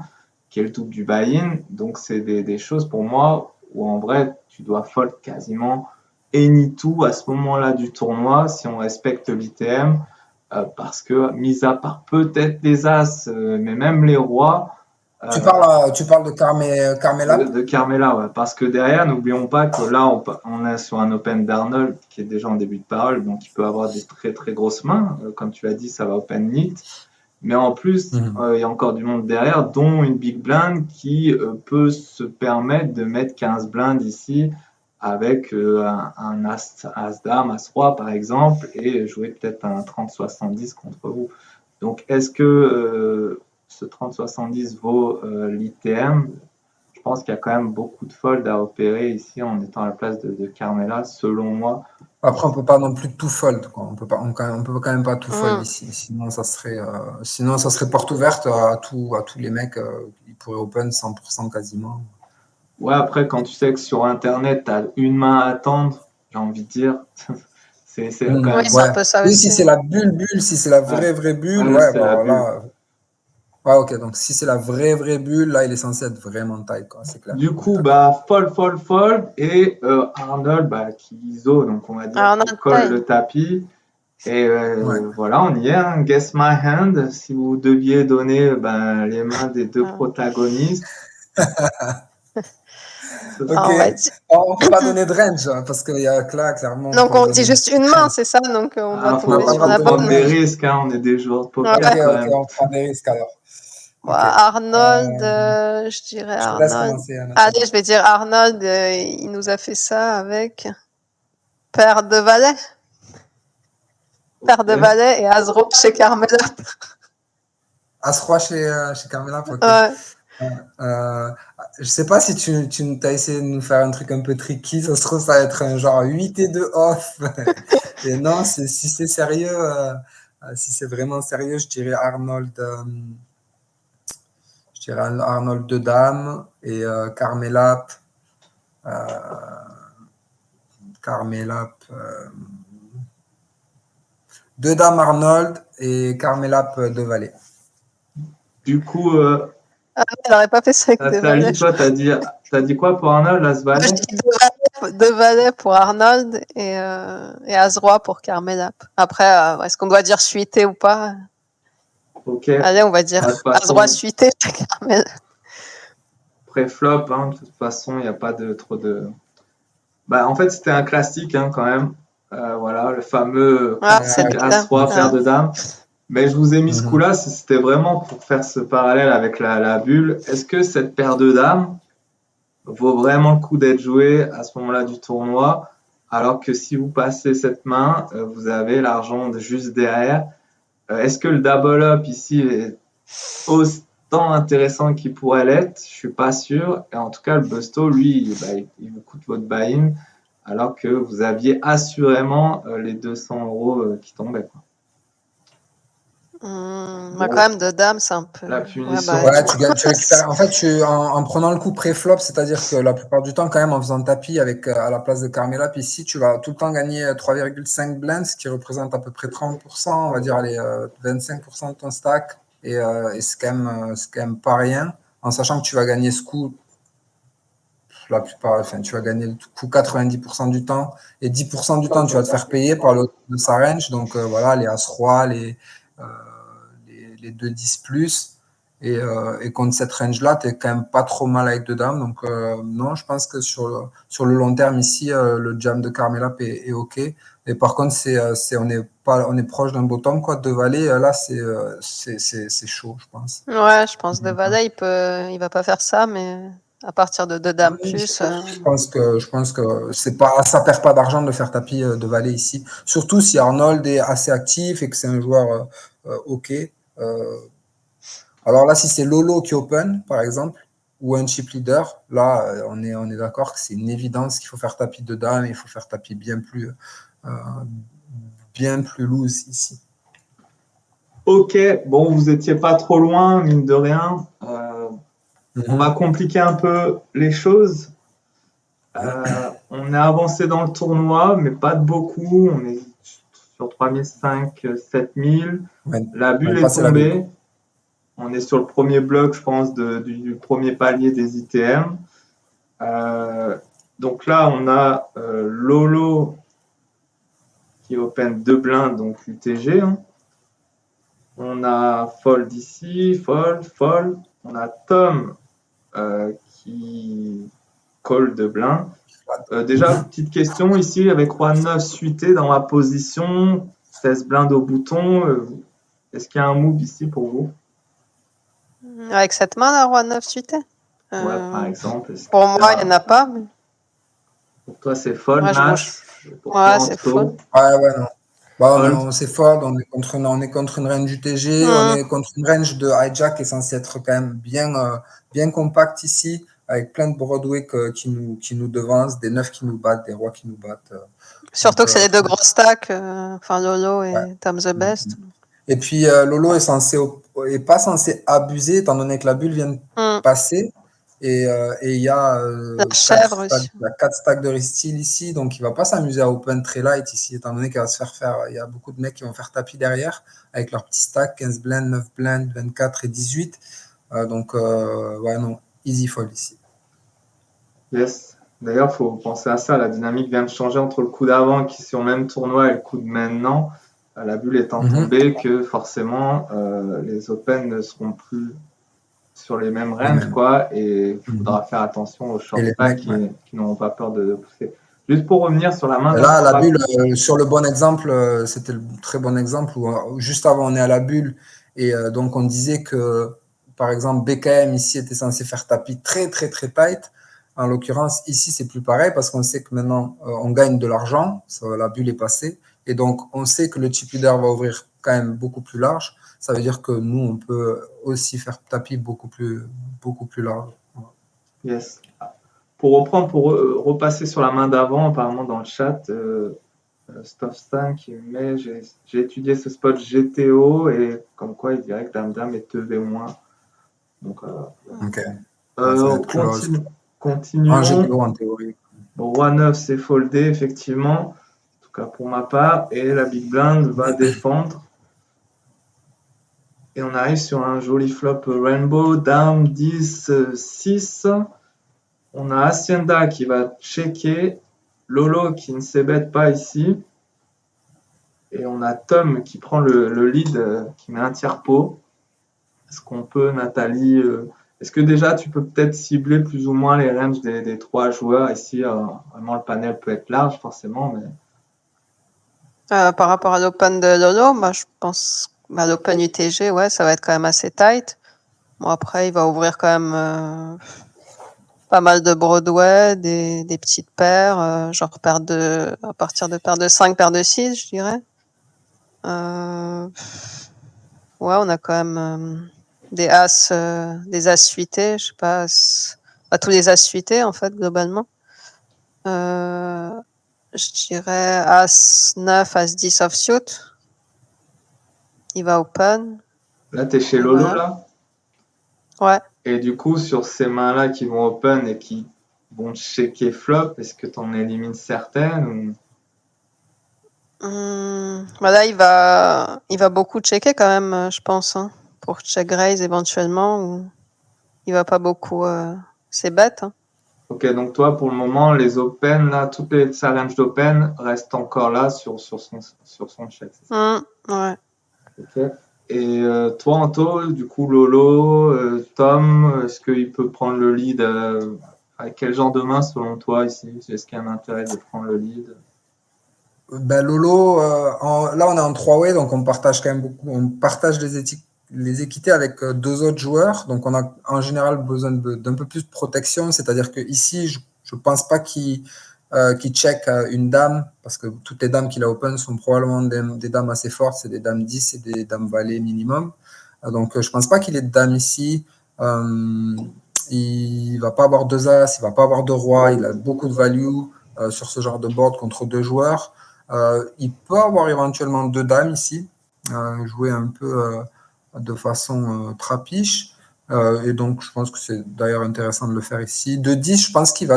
qui est le double du buy-in. Donc, c'est des choses pour moi où en vrai, tu dois fold quasiment any tout à ce moment-là du tournoi si on respecte l'ITM. Parce que, mis à part peut-être les As, mais même les Rois. Tu parles de Carmela? De Carmela, ouais. Parce que derrière, n'oublions pas que là, on est sur un Open d'Arnold qui est déjà en début de parole, donc il peut avoir des très très grosses mains. Comme tu l'as dit, ça va Open Neat. Mais en plus, il y a encore du monde derrière, dont une big blind qui peut se permettre de mettre 15 blindes ici avec un As-Dame, As-Roi par exemple, et jouer peut-être un 30-70 contre vous. Donc, est-ce que ce 30-70 vaut l'ITM? Je pense qu'il y a quand même beaucoup de fold à opérer ici en étant à la place de Carmela, selon moi. Après, on peut pas non plus tout fold, quoi. On peut quand même pas tout fold ici. Sinon, ça serait porte ouverte à tous les mecs qui pourraient open 100% quasiment. Ouais, après, quand tu sais que sur Internet, tu as une main à attendre, j'ai envie de dire, c'est quand même... Oui, c'est un peu ça oui, aussi. si c'est la bulle, si c'est la vraie bulle, voilà. Ouais, ok, donc si c'est la vraie bulle, là, il est censé être vraiment tight, quoi, c'est clair. Du coup, fold, et Arnold, qui ISO, donc on va dire qu'il colle le tapis. Et voilà, on y est, hein. Guess my hand, si vous deviez donner les mains des deux protagonistes. Ok, on ne peut pas donner de range, hein, parce qu'il y a là, clairement... Donc on dit juste une main, c'est ça? Donc on doit tomber sur la bonne. On prend des risques, hein, on est des joueurs de poker. Ok, on prend des risques alors. Okay. Arnold, je dirais Arnold. Allez, je vais dire Arnold, il nous a fait ça avec paire de valets. Paire de valets et As-Roi chez Carmela. As-Roi chez Carmela, ok. Ouais. Je sais pas si tu as essayé de nous faire un truc un peu tricky, ça se trouve ça va être un genre 8 et 2 off. Et non, si c'est sérieux, si c'est vraiment sérieux, je dirais Arnold. Je dirais Arnold de Dame et Carmela. Deux dames Arnold et Carmela de Valet. Du coup, elle n'aurait pas fait ça avec des valets. Toi, t'as dit quoi pour Arnold, As-Valet? Je dis deux valets pour Arnold et As-Roi pour Carmela. Après, est-ce qu'on doit dire suité ou pas? Ok. Allez, on va dire As-Roi suité chez Carmela. Pré-flop, hein, de toute façon, il n'y a pas trop de... en fait, c'était un classique, hein, quand même. Voilà, le fameux As-Roi, paire de dames. Mais je vous ai mis ce coup-là, c'était vraiment pour faire ce parallèle avec la bulle. Est-ce que cette paire de dames vaut vraiment le coup d'être jouée à ce moment-là du tournoi, alors que si vous passez cette main, vous avez l'argent juste derrière? Est-ce que le double up ici est autant intéressant qu'il pourrait l'être? Je suis pas sûr. Et en tout cas, le busto, lui, il vous coûte votre buy-in, alors que vous aviez assurément les 200 euros qui tombaient, quoi. Quand même, de dames, c'est un peu... La punition. Tu récupères. En fait, en prenant le coup pré-flop, c'est-à-dire que la plupart du temps, quand même, en faisant tapis avec à la place de Carmela, puis ici, tu vas tout le temps gagner 3,5 blinds, ce qui représente à peu près 30%, on va dire, 25% de ton stack. Et c'est quand même pas rien, en sachant que tu vas gagner ce coup tu vas gagner le coup 90% du temps, et 10% du temps, tu vas te faire payer par l'autre de sa range. Donc voilà, les As-Roi, les 2-10 plus, et contre cette range-là, tu es quand même pas trop mal avec deux dames. Donc non, je pense que sur le long terme ici, le jam de Carmela est OK. Et par contre, on est proche d'un bottom, quoi. De Valet, là, c'est chaud, je pense. Ouais, je pense de Valet, il va pas faire ça, mais à partir de deux dames plus. Je pense que ça perd pas d'argent de faire tapis de Valet ici. Surtout si Arnold est assez actif et que c'est un joueur OK. Alors là, si c'est Lolo qui open, par exemple, ou un chip leader, là, on est d'accord que c'est une évidence qu'il faut faire tapis de dame, il faut faire tapis bien plus loose ici. Ok, bon, vous étiez pas trop loin, mine de rien. On va compliquer un peu les choses. On est avancé dans le tournoi, mais pas de beaucoup. On est sur 3005, 7000. La bulle est tombée. On est sur le premier bloc, je pense, du premier palier des ITM. Donc là, on a Lolo qui open 2 blindes, donc UTG. Hein. On a Fold ici, Fold. On a Tom qui call 2 blindes. Déjà, petite question ici, avec Roi 9 suité dans la position, 16 blindes au bouton. Est-ce qu'il y a un move ici pour vous? Avec cette main, la Roi 9 suité Ouais, par exemple. Pour moi, il n'y en a pas. Mais... Pour toi, c'est fold, Nash. Ouais, c'est fold. Ouais, non. Bon, c'est fold, on est contre une range UTG, on est contre une range de hijack qui est censée être quand même bien compacte ici, avec plein de Broadway qui nous devancent, des 9 qui nous battent, des rois qui nous battent. Surtout que c'est les 2 gros stacks, Lolo et Tom the Best. Et puis Lolo est pas censé abuser, étant donné que la bulle vient de passer. Et il y a 4 stacks de restyles ici, donc il ne va pas s'amuser à open très light ici, étant donné qu'il va se faire. Il y a beaucoup de mecs qui vont faire tapis derrière avec leurs petits stacks, 15 blinds, 9 blinds, 24 et 18. Donc, ouais, non, easy fold ici. Yes. D'ailleurs, il faut penser à ça. La dynamique vient de changer entre le coup d'avant qui est sur le même tournoi et le coup de maintenant. La bulle étant tombée, que forcément, les Open ne seront plus sur les mêmes ranges, quoi, et il faudra faire attention aux short stacks qui n'auront pas peur de pousser. Juste pour revenir sur la main. Là, la bulle, sur le bon exemple, c'était le très bon exemple où juste avant on est à la bulle et donc on disait que par exemple BKM ici était censé faire tapis très très très tight. En l'occurrence, ici c'est plus pareil parce qu'on sait que maintenant on gagne de l'argent, la bulle est passée et donc on sait que le chip leader va ouvrir quand même beaucoup plus large. Ça veut dire que nous on peut aussi faire tapis beaucoup plus large. Yes. Pour reprendre, pour repasser sur la main d'avant, apparemment dans le chat, Stuff5 qui met j'ai étudié ce spot GTO et comme quoi il dirait que Dame est EV-. Donc, continuons. GTO en théorie. Roi 9 c'est foldé, effectivement, en tout cas pour ma part, et la Big Blind va défendre. Et on arrive sur un joli flop Rainbow, Dame 10, 6. On a Hacienda qui va checker, Lolo qui ne s'ébête pas ici, et on a Tom qui prend le lead, qui met un tiers pot. Est-ce qu'on peut, Nathalie, est-ce que déjà tu peux peut-être cibler plus ou moins les ranges des 3 joueurs ici? Vraiment, le panel peut être large forcément, mais... Par rapport à l'Open de Lolo, moi je pense à l'Open UTG, ouais, ça va être quand même assez tight. Bon, après, il va ouvrir quand même pas mal de Broadway, des petites paires, genre à partir de paire de 5, paire de 6, je dirais. Ouais, on a quand même des as suités, je sais pas, tous les as suités en fait, globalement. Je dirais as 9, as 10 offsuit. Il va open. Là, tu es chez Lolo, voilà. Là? Ouais. Et du coup, sur ces mains-là qui vont open et qui vont checker flop, est-ce que tu en élimines certaines ou... Là, il va beaucoup checker quand même, je pense, hein, pour check raise éventuellement. Ou... Il va pas beaucoup... c'est bête. Hein. Ok, donc toi, pour le moment, les open, là, toutes les challenges d'open restent encore là sur son check. Ouais. Ok. Et toi, Anto, du coup, Lolo, Tom, est-ce qu'il peut prendre le lead avec quel genre de main selon toi ici? Est-ce qu'il y a un intérêt de prendre le lead? Lolo, là on est en 3-way, donc on partage quand même beaucoup. On partage les équités avec 2 autres joueurs, donc on a en général besoin d'un peu plus de protection. C'est-à-dire que ici, je pense pas qu'il check une dame, parce que toutes les dames qu'il a open sont probablement des dames assez fortes, c'est des dames 10 et des dames valets minimum. Donc je pense pas qu'il ait de dames ici. il va pas avoir deux as, il va pas avoir de roi, il a beaucoup de value sur ce genre de board contre deux joueurs. Il peut avoir éventuellement deux dames ici, jouer un peu de façon trapiche. Et donc, je pense que c'est d'ailleurs intéressant de le faire ici. De 10, je pense qu'il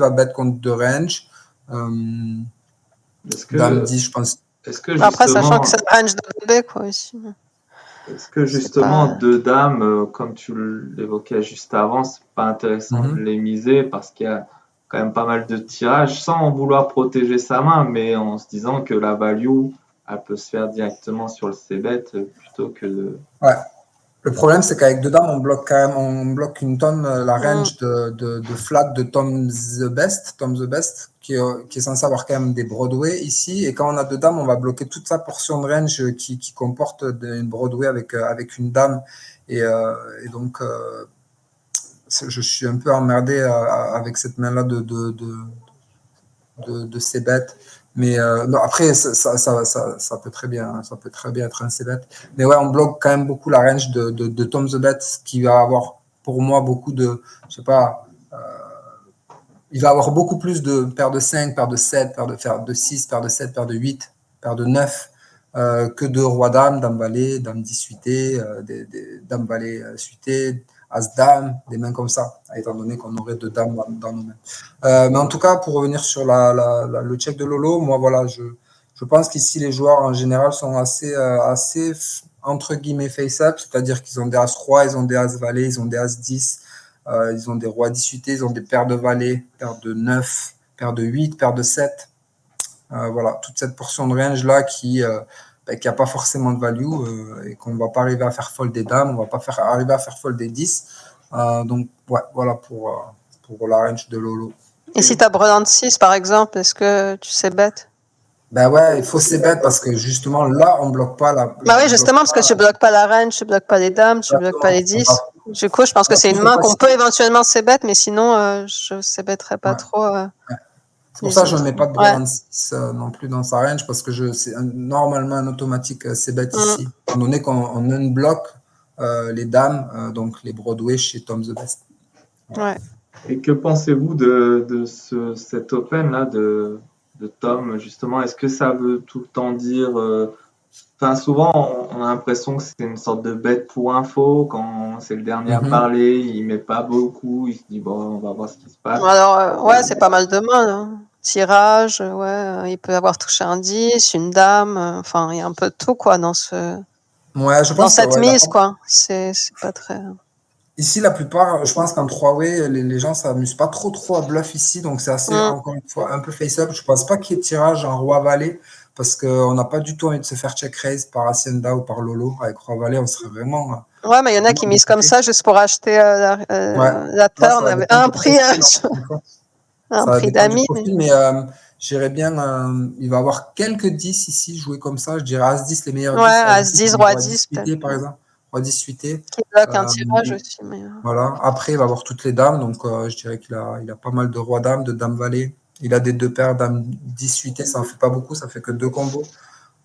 va bet contre deux range. Dame 10, je pense. Est-ce que Après, sachant justement, que c'est le range de B, quoi, aussi. est-ce que C'est justement pas- deux dames, comme tu l'évoquais juste avant, c'est pas intéressant de les miser parce qu'il y a quand même pas mal de tirages sans vouloir protéger sa main, mais en se disant que la value, elle peut se faire directement sur le c-bet plutôt que de. Ouais. Le problème, c'est qu'avec deux dames, on bloque une tonne la range de flat de Tom the Best, qui est censé avoir quand même des Broadway ici. Et quand on a deux dames, on va bloquer toute sa portion de range qui comporte une Broadway avec une dame. Et donc, je suis un peu emmerdé avec cette main-là de c-bet. Mais non, après, ça peut très bien être un c-bet. Mais ouais, on bloque quand même beaucoup la range de Tom the Bet, qui va avoir pour moi beaucoup de, je sais pas, il va avoir beaucoup plus de paires de 5, paires de 7, paires de 6, paires de 7, paires de 8, paires de 9 que de roi-dame, dame-valet, dame 10 suité, dame valet suité, as-dame, des mains comme ça, étant donné qu'on aurait deux dames dans nos mains. Mais en tout cas, pour revenir sur le check de Lolo, moi, voilà, je pense qu'ici, les joueurs en général sont assez entre guillemets face-up, c'est-à-dire qu'ils ont des as-roi, ils ont des as-valet, ils ont des as-10, ils ont des rois 10 suité, ils ont des paires de valets, paires de 9, paires de 8, paires de 7. Voilà, toute cette portion de range-là qui n'a pas forcément de value et qu'on ne va pas arriver à faire fold des dames, on ne va pas arriver à faire fold des 10. Donc, ouais, voilà pour la range de Lolo. Et si tu as Brelan 6, par exemple, est-ce que tu sais bête? Ben ouais, il faut ces bêtes parce que justement, là, on ne bloque pas la. Bah oui, justement, parce que tu bloques pas la range, tu bloques pas les dames, tu bloques pas les 10. Du coup, je pense que c'est une main qu'on peut éventuellement c-bet, mais sinon, je c-betterais pas trop. C'est pour ça que je ne mets pas de Brelan 6 non plus dans sa range parce que c'est normalement un automatique c-bet ici. Étant donné qu'on unbloque les dames, donc les Broadway chez Tom the Best. Voilà. Ouais. Et que pensez-vous de cet open là de Tom justement? Est-ce que ça veut tout le temps dire enfin souvent on a l'impression que c'est une sorte de bet pour info quand c'est le dernier à parler, il met pas beaucoup, il se dit bon on va voir ce qui se passe. Alors ouais, c'est pas mal de mains. Hein. Tirage, ouais, il peut avoir touché un 10, une dame, enfin il y a un peu de tout quoi dans ce je pense dans cette mise quoi. C'est pas très. Ici, la plupart, je pense qu'en 3-way, les gens ne s'amusent pas trop à bluff ici, donc c'est assez, encore une fois, un peu face-up. Je ne pense pas qu'il y ait tirage en roi-valet, parce qu'on n'a pas du tout envie de se faire check-raise par Hacienda ou par Lolo. Avec roi-valet, on serait vraiment... Ouais, mais il y en a qui misent comme ça juste pour acheter la turn avec un prix d'amis. Mais j'irais bien, il va avoir quelques 10 ici, jouer comme ça. Je dirais As-10, les meilleurs 10. Ouais, As-10, Roi-10, peut-être. Par exemple. Roi-10 suité. Qui bloque un tirage aussi. Mais... Voilà. Après, il va avoir toutes les dames. Donc, je dirais qu'il a pas mal de roi-dame, de dame-valet. Il a des deux paires dame 10 suité. Ça n'en fait pas beaucoup. Ça fait que deux combos.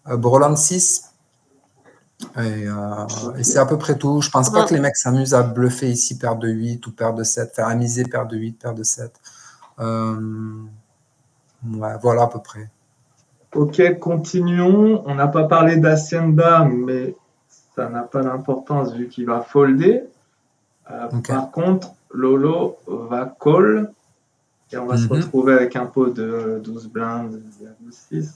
Brelan 6. Et c'est à peu près tout. Je pense pas que les mecs s'amusent à bluffer ici paire de 8 ou paire de 7. Faire à miser paire de 8, paire de 7. Ouais, voilà à peu près. Ok, continuons. On n'a pas parlé d'Hacienda, mais ça n'a pas d'importance vu qu'il va folder. Par contre, Lolo va call et on va se retrouver avec un pot de 12 blindes, 6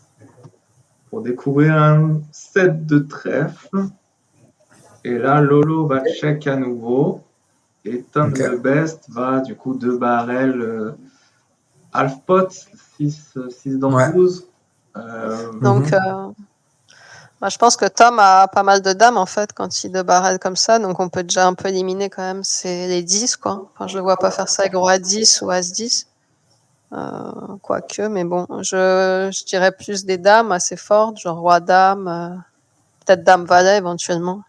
pour découvrir un set de trèfle. Et là, Lolo va check à nouveau et Tom the Best va du coup 2 barrels half pot, 6 dans 12. Donc, bah, je pense que Tom a pas mal de dames en fait quand il barrel comme ça, donc on peut déjà un peu éliminer quand même les 10 quoi. Enfin, je le vois pas faire ça avec roi 10 ou as 10. Quoique, mais bon, je dirais plus des dames assez fortes, genre roi dame, peut-être dame valet éventuellement.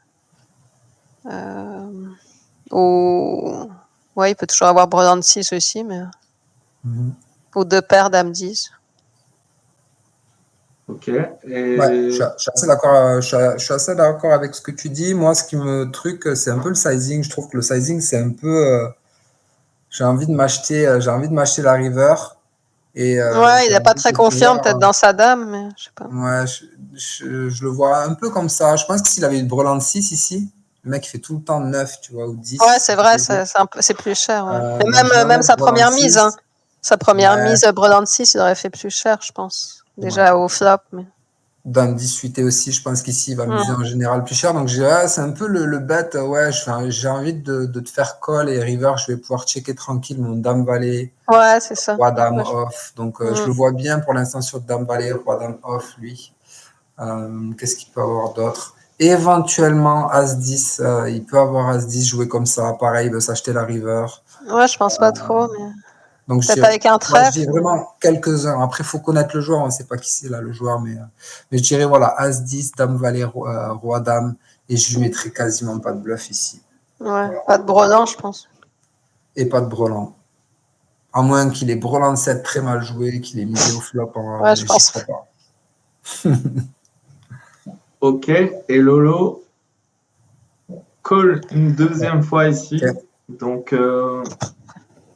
Ou ouais, il peut toujours avoir Brelan 6 aussi, mais ou deux paires dame 10. Ok. Ouais, je suis assez d'accord avec ce que tu dis. Moi, ce qui me truc, c'est un peu le sizing. Je trouve que le sizing, c'est un peu j'ai envie de m'acheter la river. Et Ouais, il j'ai n'est pas envie très de confiant pouvoir, peut-être dans sa dame, mais je sais pas. ouais, je le vois un peu comme ça. Je pense que s'il avait une Brelan 6 ici, le mec il fait tout le temps 9, tu vois, ou 10. Ouais, c'est vrai, Je veux dire. c'est plus cher. Ouais. Mais Donc même j'aimerais sa Brelan première mise, hein. 6. Sa première Ouais, mise Brelan 6, il aurait fait plus cher, je pense. ouais. Déjà au flop. Mais... Dame 18 aussi, je pense qu'ici il va miser Mm. en général plus cher. Donc c'est un peu le bet. Ouais, j'ai envie de te faire call et river, je vais pouvoir checker tranquille mon Dame Valet, Ouais, c'est ça. Roi Dame Ouais, off. Donc je Mm. le vois bien pour l'instant sur Dame Valet, Roi Dame off, lui. Qu'est-ce qu'il peut avoir d'autre? Éventuellement, As-10, il peut avoir As-10 jouer comme ça. Pareil, il veut s'acheter la river. Ouais, je pense pas trop, mais Donc, peut-être avec un moi, je trèfle. dis vraiment quelques-uns. Après, il faut connaître le joueur. On ne sait pas qui c'est là, le joueur. Mais je dirais, voilà, As-10, Dame Valet, Roi Dame. Et je lui mettrai quasiment pas de bluff ici. Ouais, pas de brelan, je pense. Et pas de brelan. À moins qu'il ait brelan 7 très mal joué, qu'il ait misé au flop. Ouais, je Mais j'y pense. crois pas. Ok, et Lolo call une deuxième fois ici. Ok. Donc,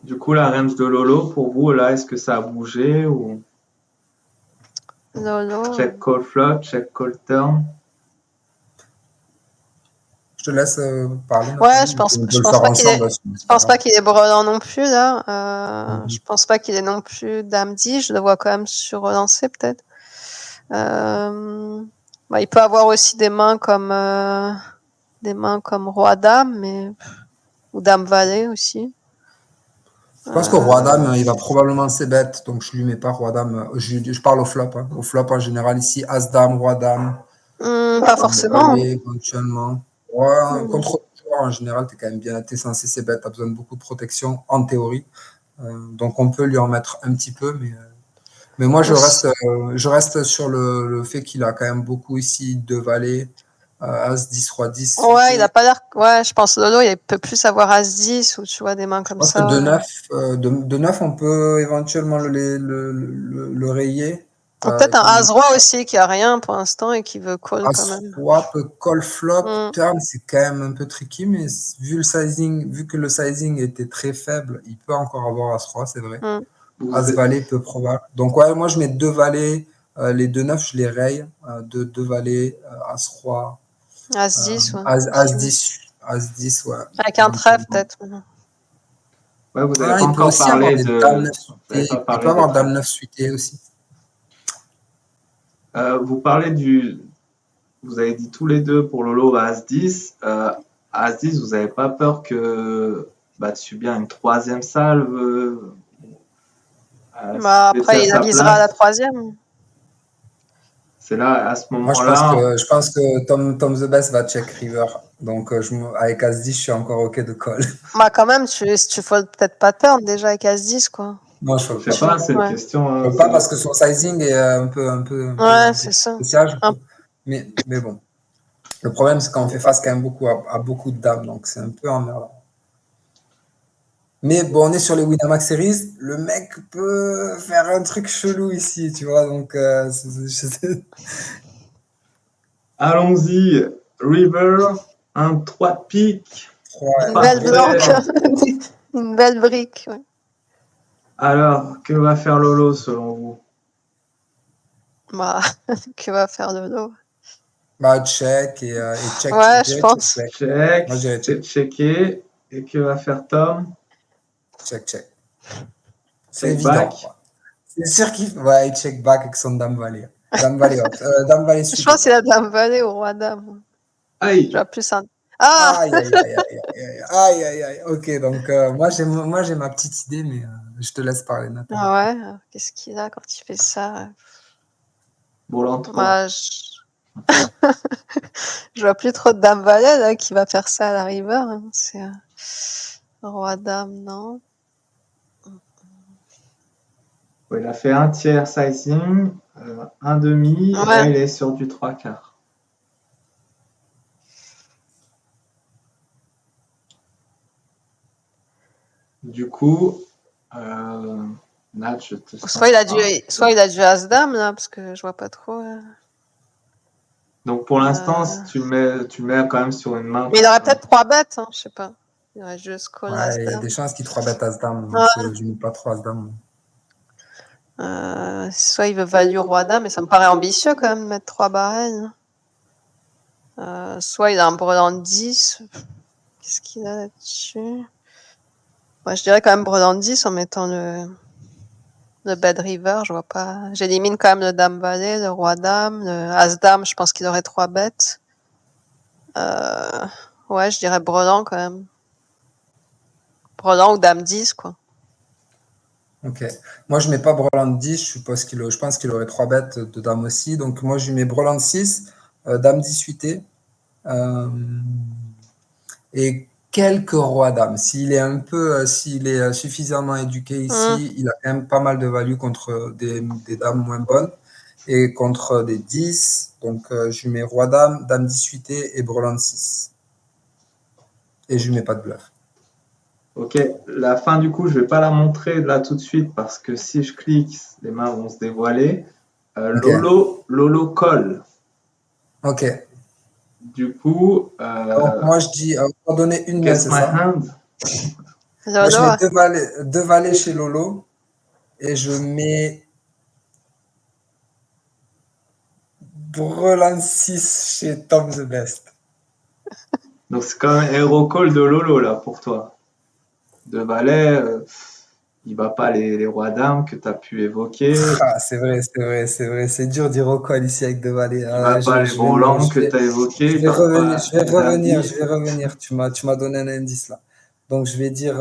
du coup, la range de Lolo, pour vous, là, est-ce que ça a bougé ou Lolo. check call flop, check call turn? Je te laisse parler, Ouais, Nathalie. On peut je le pense faire pas qu'il ensemble. est, je pense pas qu'il est brelan non plus là. Je Mhm. pense pas qu'il est non plus dame 10. Je le vois quand même sur relancer peut-être. Il peut avoir aussi des mains comme roi dame, mais ou dame valet aussi. Je pense que Roi Dame, il va probablement c'est bête, donc je lui mets pas Roi Dame. Je parle au flop. Hein. Au flop en général ici, As Dame, Roi Dame, Pas forcément. Valet éventuellement. Ouais, Hmm. contre le joueur en général, t'es quand même bien, t'es censé c'est bête, t'as besoin de beaucoup de protection en théorie. Donc on peut lui en mettre un petit peu, mais moi je reste sur le fait qu'il a quand même beaucoup ici de valets, As 10, Roi 10 Ouais, il suité. a pas l'air. Ouais, je pense Lolo, il peut plus avoir As 10 ou tu vois des mains Je comme pense que ça. de 9 on peut éventuellement le rayer. Ou peut-être un Comme As roi aussi qui a rien pour l'instant et qui veut call quand As même. swap, call flop, Hmm. turn, c'est quand même un peu tricky, mais vu que le sizing était très faible, il peut encore avoir As roi, c'est vrai. Hmm. As valet peu probable. Donc ouais, moi je mets deux valets, les deux neufs je les raye, deux valets, As roi, As 10, ouais. As 10, As 10, ouais. Avec un trèfle Éventuellement. peut-être. Ouais, vous n'avez Ah, pas il peut encore aussi avoir parlé des dames de. 9 Vous n'avez pas suitées. Il peut parlé des avoir dame trèfles. 9 suitées aussi. Vous parlez du. Vous avez dit tous les deux pour Lolo As-10. As-10, vous n'avez pas peur de subir une troisième salve si vous étiez à Après, il sa avisera à la place? troisième. C'est là, à ce Moi, moment-là, je pense que Tom the Best va check river. Donc, avec As-10, je suis encore OK de call. Quand même, tu fold peut-être pas turn déjà avec As 10, quoi. Moi, je je ne ne fold sais pas. pas, c'est une Ouais, question. Je fold pas parce que son sizing est ouais, un peu c'est ça. spécial. Un- Mais bon. Le problème, c'est qu'on fait face quand même à beaucoup de dames. Donc, c'est un peu emmerdant. Mais bon, on est sur les Winamax Series. Le mec peut faire un truc chelou ici, tu vois. Donc, Allons-y, River, un 3 piques, ouais, Une belle vraiment blanque. pas. Une belle brique. Ouais. Alors, que va faire Lolo selon vous? Bah, que va faire Lolo? Bah, check et check. Je Ouais, je dirais check, pense. check. Check, Moi, je dirais c'est check, checké. Et que va faire Tom? check, check. C'est Check évident, back. quoi. C'est sûr qu'il ouais, il check back avec son Dame Valet. Dame Valet off. Dame Valet Je suité. pense qu'il a dame valet ou roi dame. Je Aïe! vois plus un. Ah! Aïe, aïe, aïe, aïe, aïe, aïe, aïe, aïe. Ok, donc moi j'ai ma petite idée, mais je te laisse parler, Nathalie. Ah ouais, qu'est-ce qu'il a quand il fait ça? Bourland 3. Moi, je vois plus trop de dame valet là qui va faire ça à la river. Hein. C'est roi dame, non? Ouais, il a fait un tiers sizing, un demi, et là Ouais. il est sur du 3 quarts. Du coup, Nat, je te sens Soit pas. il a dû as dame là, parce que je vois pas trop. Donc pour l'instant, si tu le mets quand même sur une main. Mais il aurait peut-être 3 bêtes, hein, je sais pas. Il reste juste call Ouais, il y a As-Dame. des chances qu'il 3-bet As-Dame, donc Ouais. je ne mets pas trop As-Dame. Soit il veut value Roi-Dame, mais ça me paraît ambitieux quand même de mettre 3 barrels. Soit il a un brelan de 10. Qu'est-ce qu'il a là-dessus? Ouais, je dirais quand même brelan de 10 en mettant le Bad River. Je vois pas. J'élimine quand même le Dame-Valet, le Roi-Dame, le As-Dame. Je pense qu'il aurait 3 bêtes. Ouais, je dirais brelan quand même. Brelan ou Dame 10, quoi. Ok. Moi, je mets pas brelan de 10, je pense qu'il aurait 3 bêtes de Dame aussi. Donc, moi, je lui mets brelan de 6, Dame 10 suité. Et quelques rois dames. S'il est suffisamment éduqué ici, il a quand même pas mal de value contre des dames moins bonnes et contre des 10. Donc, je lui mets roi dame, dame 10 suité et brelan de 6. Et je lui mets pas de bluff. Ok, la fin du coup, je vais pas la montrer là tout de suite parce que si je clique, les mains vont se dévoiler. Ok. Lolo colle. Ok. Du coup, Donc, moi, je dis, pour donner une main, guess c'est my ça? hand. Moi, je Lolo, mets deux valets chez Lolo et je mets brelan 6 chez Tom the Best. Donc c'est quand même hero call de Lolo là pour toi. De valet, il va pas les rois dames que tu as pu évoquer. Ah, c'est vrai. C'est dur d'y recoller ici avec deux valets. Il va pas les brelans que tu as évoqués. Je vais revenir. Interdit. Tu m'as donné un indice là. Donc je vais dire.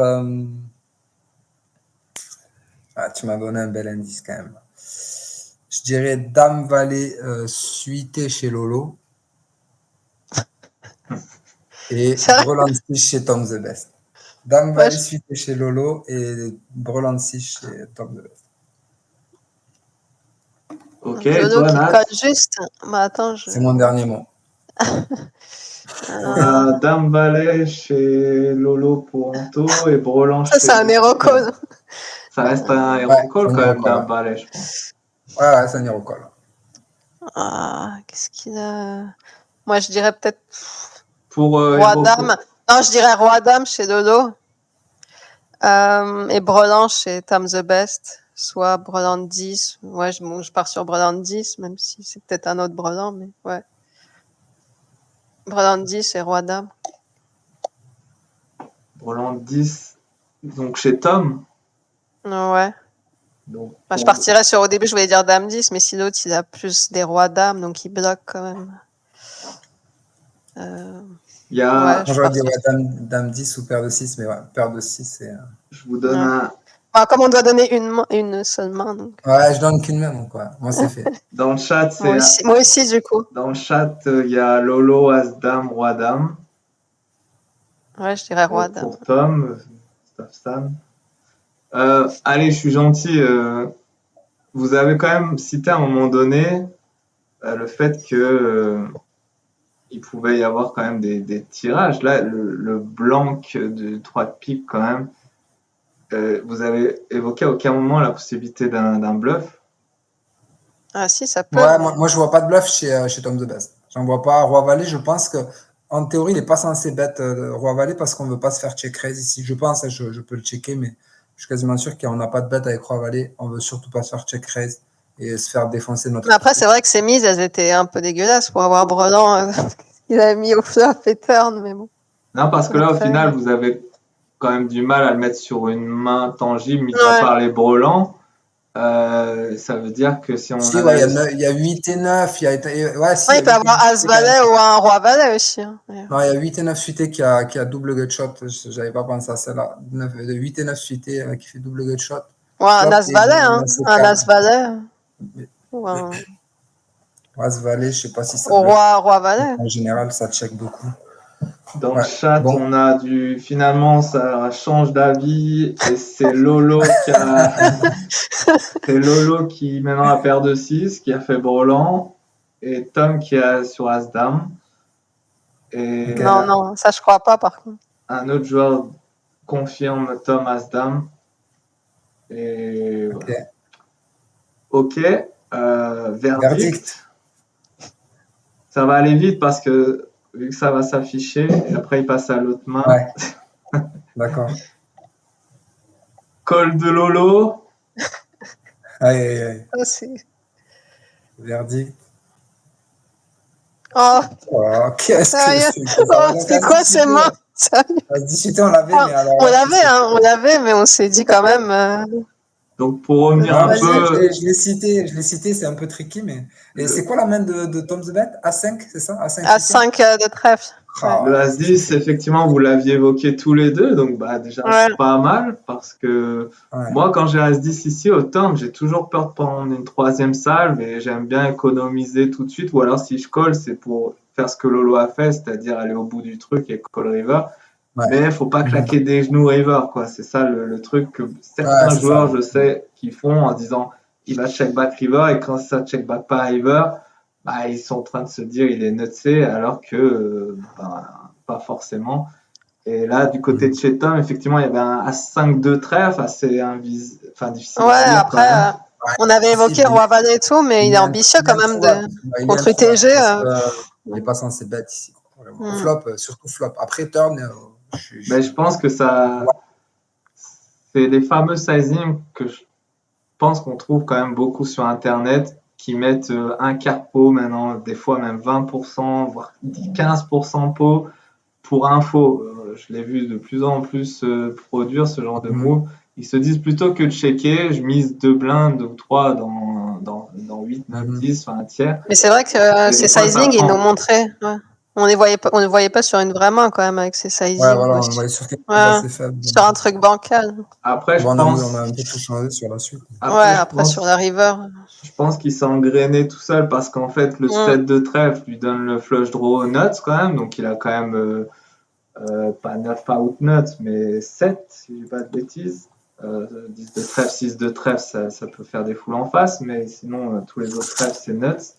Tu m'as donné un bel indice quand même. Je dirais Dame Valet suité chez Lolo. Et c'est vrai? Brelan 6 chez Tom the Best. Dame Ouais, Valet suité chez Lolo et Brelan 6 chez Tom the Best. Ok, Lolo toi qui Nat. colle juste. Mais attends, C'est mon dernier mot. On a Dame Valet chez Lolo pour Anto et Brelan Ça, c'est chez. un hero call. Ça reste un Ouais, hero call c'est un quand hero même, call, Dame ouais. Valet, je pense. Ouais, c'est un hero call. Qu'est-ce qu'il a? Moi, je dirais peut-être Pour hero Roi-Dame. Non, je dirais Roi-Dame chez Lolo. Et Brelan chez Tom the Best. Soit Brelan de 10. Ouais, je pars sur Brelan de 10, même si c'est peut-être un autre Brelan, mais ouais. Brelan de 10 et Roi-Dame. Brelan 10. Donc chez Tom. Ouais. Donc, Enfin, je partirais sur, au début, je voulais dire Dame 10, mais si l'autre, il a plus des Rois-Dames, donc il bloque quand même. il y a, Ouais, Moi, je j'aurais dit partirais. Dame 10 ou paire de 6, mais ouais, paire de 6, c'est. je vous donne Ouais. Enfin, comme on doit donner une seule main, donc. Ouais, je donne qu'une main, donc ouais. Moi, c'est fait. dans le chat, Moi aussi, du coup. Dans le chat, il y a Lolo, As-Dame, Roi-Dame. Ouais, je dirais Roi-Dame. Pour Tom, Staffstan. Allez, je suis gentil. Vous avez quand même cité à un moment donné le fait que il pouvait y avoir quand même des tirages. Là, le blanc du 3 de pique, quand même, vous avez évoqué à aucun moment la possibilité d'un bluff. Ah, si, ça peut. Ouais, mais- moi, je vois pas de bluff chez Tom the Best. J'en vois pas. Roi-Valet, je pense que, en théorie, il n'est pas censé bet Roi-Valet parce qu'on veut pas se faire check raise ici. Je pense, je peux le checker, mais je suis quasiment sûr qu'on n'a pas de bet avec Roi-Valet. On veut surtout pas se faire check raise et se faire défoncer notre. Mais après, c'est vrai que ces mises, elles étaient un peu dégueulasses pour avoir Brelan. Il a mis au flop et turn, mais bon. Non, parce que là, au Après. final, vous avez quand même du mal à le mettre sur une main tangible, mis à Ouais. part les brelans. Ça veut dire que si on Si, analyse... il y a 8 et 9. Ouais, il peut avoir As-Valet ou un Roi-Valet aussi. Hein. Non, il y a 8 et 9 suités qui a double gut shot. J'avais pas pensé à celle-là. 8 et 9 suités qui fait double gut shot. Ouais, un As-Valet, hein. Un As-Valet. Ou un As-Valet, je sais pas si ça au Roi-Valet. En général, ça check beaucoup. Dans le chat, bon. on a finalement, ça change d'avis et c'est Lolo c'est Lolo qui, maintenant, a paire de 6, qui a fait brelan et Tom qui a sur As-Dame. Et Non, ça je crois pas par contre. un autre joueur confirme Tom As-Dame. Et voilà. Ok. Verdict. Ça va aller vite parce que vu que ça va s'afficher et après il passe à l'autre main. Ouais. D'accord. Call de Lolo. Aïe, aïe, aïe. Ah, c'est... Verdict. Oh, Oh, qu'est-ce que sérieux? c'est que ça? Oh, Donc, c'est quoi ces mains? Sérieux? à se discuter, on l'avait, Ah, mais alors on là, l'avait, hein, on l'avait, mais on s'est dit quand même. Donc pour revenir Non, un Vas-y. peu, je l'ai cité, c'est un peu tricky, mais. Et c'est le, quoi la main de Tom the Bet? A5, c'est ça? A5 À suited? 5 de trèfle. Ouais. le Ah, As-10, effectivement, vous l'aviez évoqué tous les deux, donc bah déjà Ouais. c'est pas mal parce que ouais. moi quand j'ai As-10 ici au turn, j'ai toujours peur de prendre une troisième salve et j'aime bien économiser tout de suite, ou alors si je colle, c'est pour faire ce que Lolo a fait, c'est-à-dire aller au bout du truc et call river. Ouais. Mais faut pas claquer des genoux river, quoi. C'est ça le truc que certains C'est joueurs, ça. je sais, qui font en disant il va check back river et quand ça check back pas river, bah, ils sont en train de se dire il est nutsé alors que pas forcément. Et là, du côté de chez Tom, effectivement, il y avait un As-5 de trèfle assez difficile Ouais, à lire quand après, même. Ouais, on avait évoqué difficile, Roi Valet et tout, mais il est ambitieux il est quand même introuvable. Il est contre introuvable UTG. parce qu'il n'est pas censé bête ici, quoi, vraiment. Mm. Flop, surtout flop. Après turn, Mais je pense que ça, Ouais. c'est les fameux sizing que je pense qu'on trouve quand même beaucoup sur Internet qui mettent un quart pot maintenant, des fois même 20%, voire 15% pot pour info. Je l'ai vu de plus en plus produire ce genre de move. Ils se disent plutôt que de checker, je mise 2 blindes ou 3 dans 8, 9, 10, enfin un tiers. Mais c'est vrai que Et ces des fois, ça sizing, ils nous prend. montraient. Ouais. On ne voyait pas sur une vraie main quand même avec ces Ouais, sizing voilà, on aussi. va aller sur quelque chose Ouais. d'assez faible. Sur un truc bancal. Après, je Bon, on a pense, un peu tout changé sur la suite. Ouais, après, je après sur pense la river. Je pense qu'il s'est engrainé tout seul parce qu'en fait, le Mm. set de trèfle lui donne le flush draw nuts quand même. Donc, il a quand même pas 9 out nuts, mais 7, si je dis pas de bêtises. 10 de trèfle, 6 de trèfle, ça peut faire des foules en face, mais sinon, tous les autres trèfles, c'est nuts.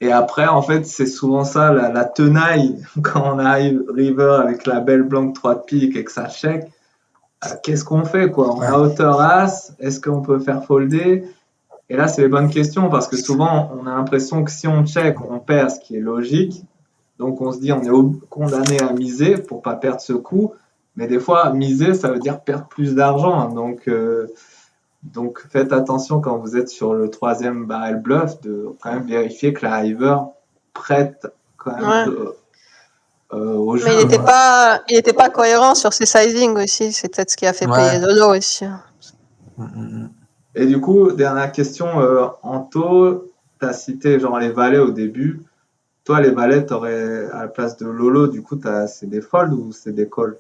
Et après, en fait, c'est souvent ça, la tenaille, quand on arrive river avec la belle blanque 3 de pique et que ça check. Qu'est-ce qu'on fait, quoi? On a hauteur as, est-ce qu'on peut faire folder? Et là, c'est les bonnes questions parce que souvent, on a l'impression que si on check, on perd, ce qui est logique. Donc, on se dit, on est condamné à miser pour pas perdre ce coup. Mais des fois, miser, ça veut dire perdre plus d'argent. Donc, faites attention quand vous êtes sur le troisième barrel bluff de quand même vérifier que la river prête quand même au jeu. Mais il n'était pas cohérent sur ses sizing aussi. C'est peut-être ce qui a fait payer Lolo aussi. Et du coup, dernière question, Anto, tu as cité genre les valets au début. Toi, les valets, t'aurais à la place de Lolo, du coup, c'est des folds ou c'est des calls?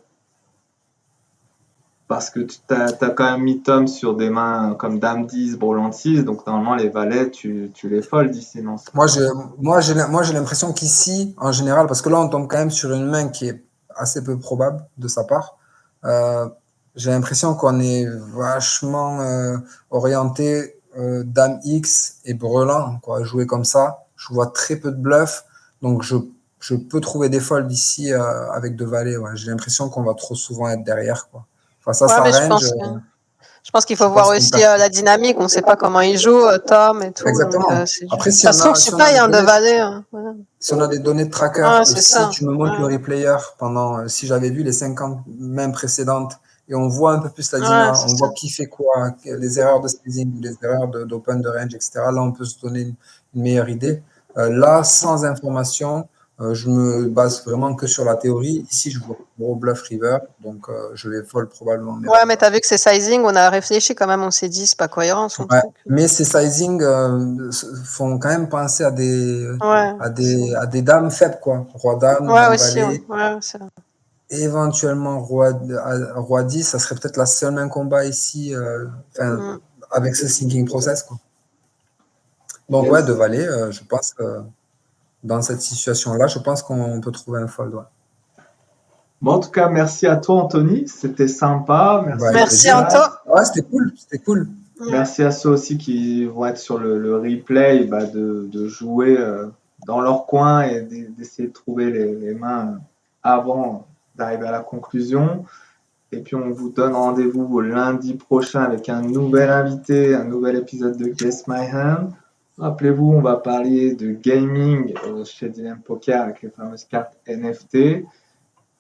Parce que tu as quand même mis Tom sur des mains comme Dame 10, Brelan 6, donc normalement, les valets, tu les folds ici, non? Moi, j'ai l'impression qu'ici, en général, parce que là, on tombe quand même sur une main qui est assez peu probable de sa part. J'ai l'impression qu'on est vachement orienté Dame X et Brelan, quoi, jouer comme ça. Je vois très peu de bluff, donc je peux trouver des folds ici avec deux valets. Ouais. J'ai l'impression qu'on va trop souvent être derrière, quoi. Enfin, ça Ouais, mais s'arrange. je pense qu'il faut Je voir pense qu'on aussi perd. la dynamique. On ne sait pas comment il joue, Tom et tout. Donc, Exactement. Après, ça se trouve, je suis pas, il y a un de valet. Voilà. Si on a des données de tracker Ouais, et c'est si ça. tu me montres le replayer pendant, si j'avais vu les 50 mains précédentes et on voit un peu plus la dyna, on voit qui fait quoi, les erreurs de staging, les erreurs d'open de range, etc. Là, on peut se donner une meilleure idée. Là, sans information, je me base vraiment que sur la théorie. Ici, je vois gros bluff river, donc je vais fold probablement. Ouais, mais t'as vu que c'est sizing, on a réfléchi quand même, on s'est dit, c'est pas cohérent son truc. Mais ces sizing font quand même penser à des dames faibles, quoi. Roi dame, dame valet. Ouais, c'est vrai. Éventuellement roi 10, ça serait peut-être la seule main combat ici, avec ce thinking process, quoi. Donc Yes. ouais, de valet, je pense que dans cette situation-là, je pense qu'on peut trouver un fold. Ouais. Bon, en tout cas, merci à toi, Anthony. C'était sympa. Merci, Anto. Ouais, c'était cool. Merci à ceux aussi qui vont être sur le replay, de jouer dans leur coin et d'essayer de trouver les mains avant d'arriver à la conclusion. Et puis, on vous donne rendez-vous lundi prochain avec un nouvel invité, un nouvel épisode de Guess My Hand. Rappelez-vous, on va parler de gaming chez Dilem Poker avec les fameuses cartes NFT.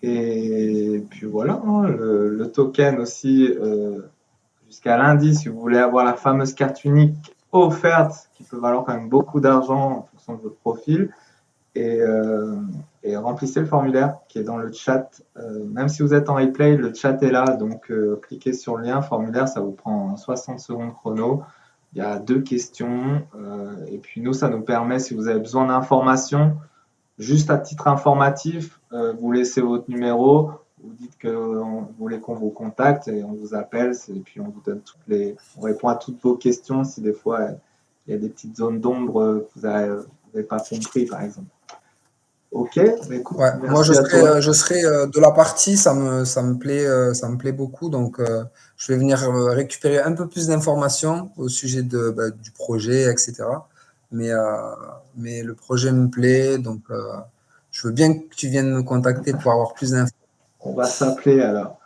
Et puis voilà, hein, le token aussi, jusqu'à lundi, si vous voulez avoir la fameuse carte unique offerte, qui peut valoir quand même beaucoup d'argent en fonction de votre profil. Et, remplissez le formulaire qui est dans le chat. Même si vous êtes en replay, le chat est là, donc cliquez sur le lien formulaire, ça vous prend 60 secondes chrono. Il y a 2 questions, et puis nous, ça nous permet, si vous avez besoin d'informations, juste à titre informatif, vous laissez votre numéro, vous dites que vous voulez qu'on vous contacte et on vous appelle, et puis on vous donne on répond à toutes vos questions si des fois il y a des petites zones d'ombre que vous n'avez pas compris, par exemple. Ok, écoute, Ouais, moi merci à toi. je serai de la partie, ça me plaît beaucoup, donc je vais venir récupérer un peu plus d'informations au sujet du projet, etc. Mais le projet me plaît, donc je veux bien que tu viennes me contacter pour avoir plus d'infos. On va s'appeler alors.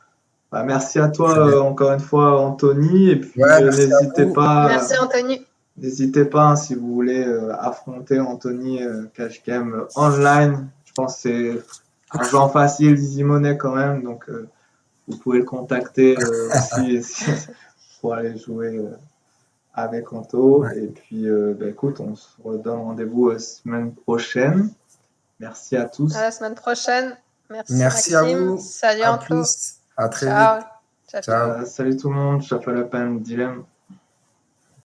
Bah, merci à Très toi bien. encore une fois, Anthony, et puis Ouais, merci à vous. Merci Anthony. n'hésitez pas hein, si vous voulez affronter Anthony Cash Game online. Je pense que c'est un genre facile, easy money quand même, donc vous pouvez le contacter aussi pour aller jouer avec Anto. Ouais. Et puis, bah, écoute, on se redonne rendez-vous la semaine prochaine. Merci à tous. À la semaine prochaine. Merci à Maxime. vous. Salut À Anto. plus. À très vite. Ciao. Ciao. Ciao. Salut tout le monde, Shuffle Up and Dilemme.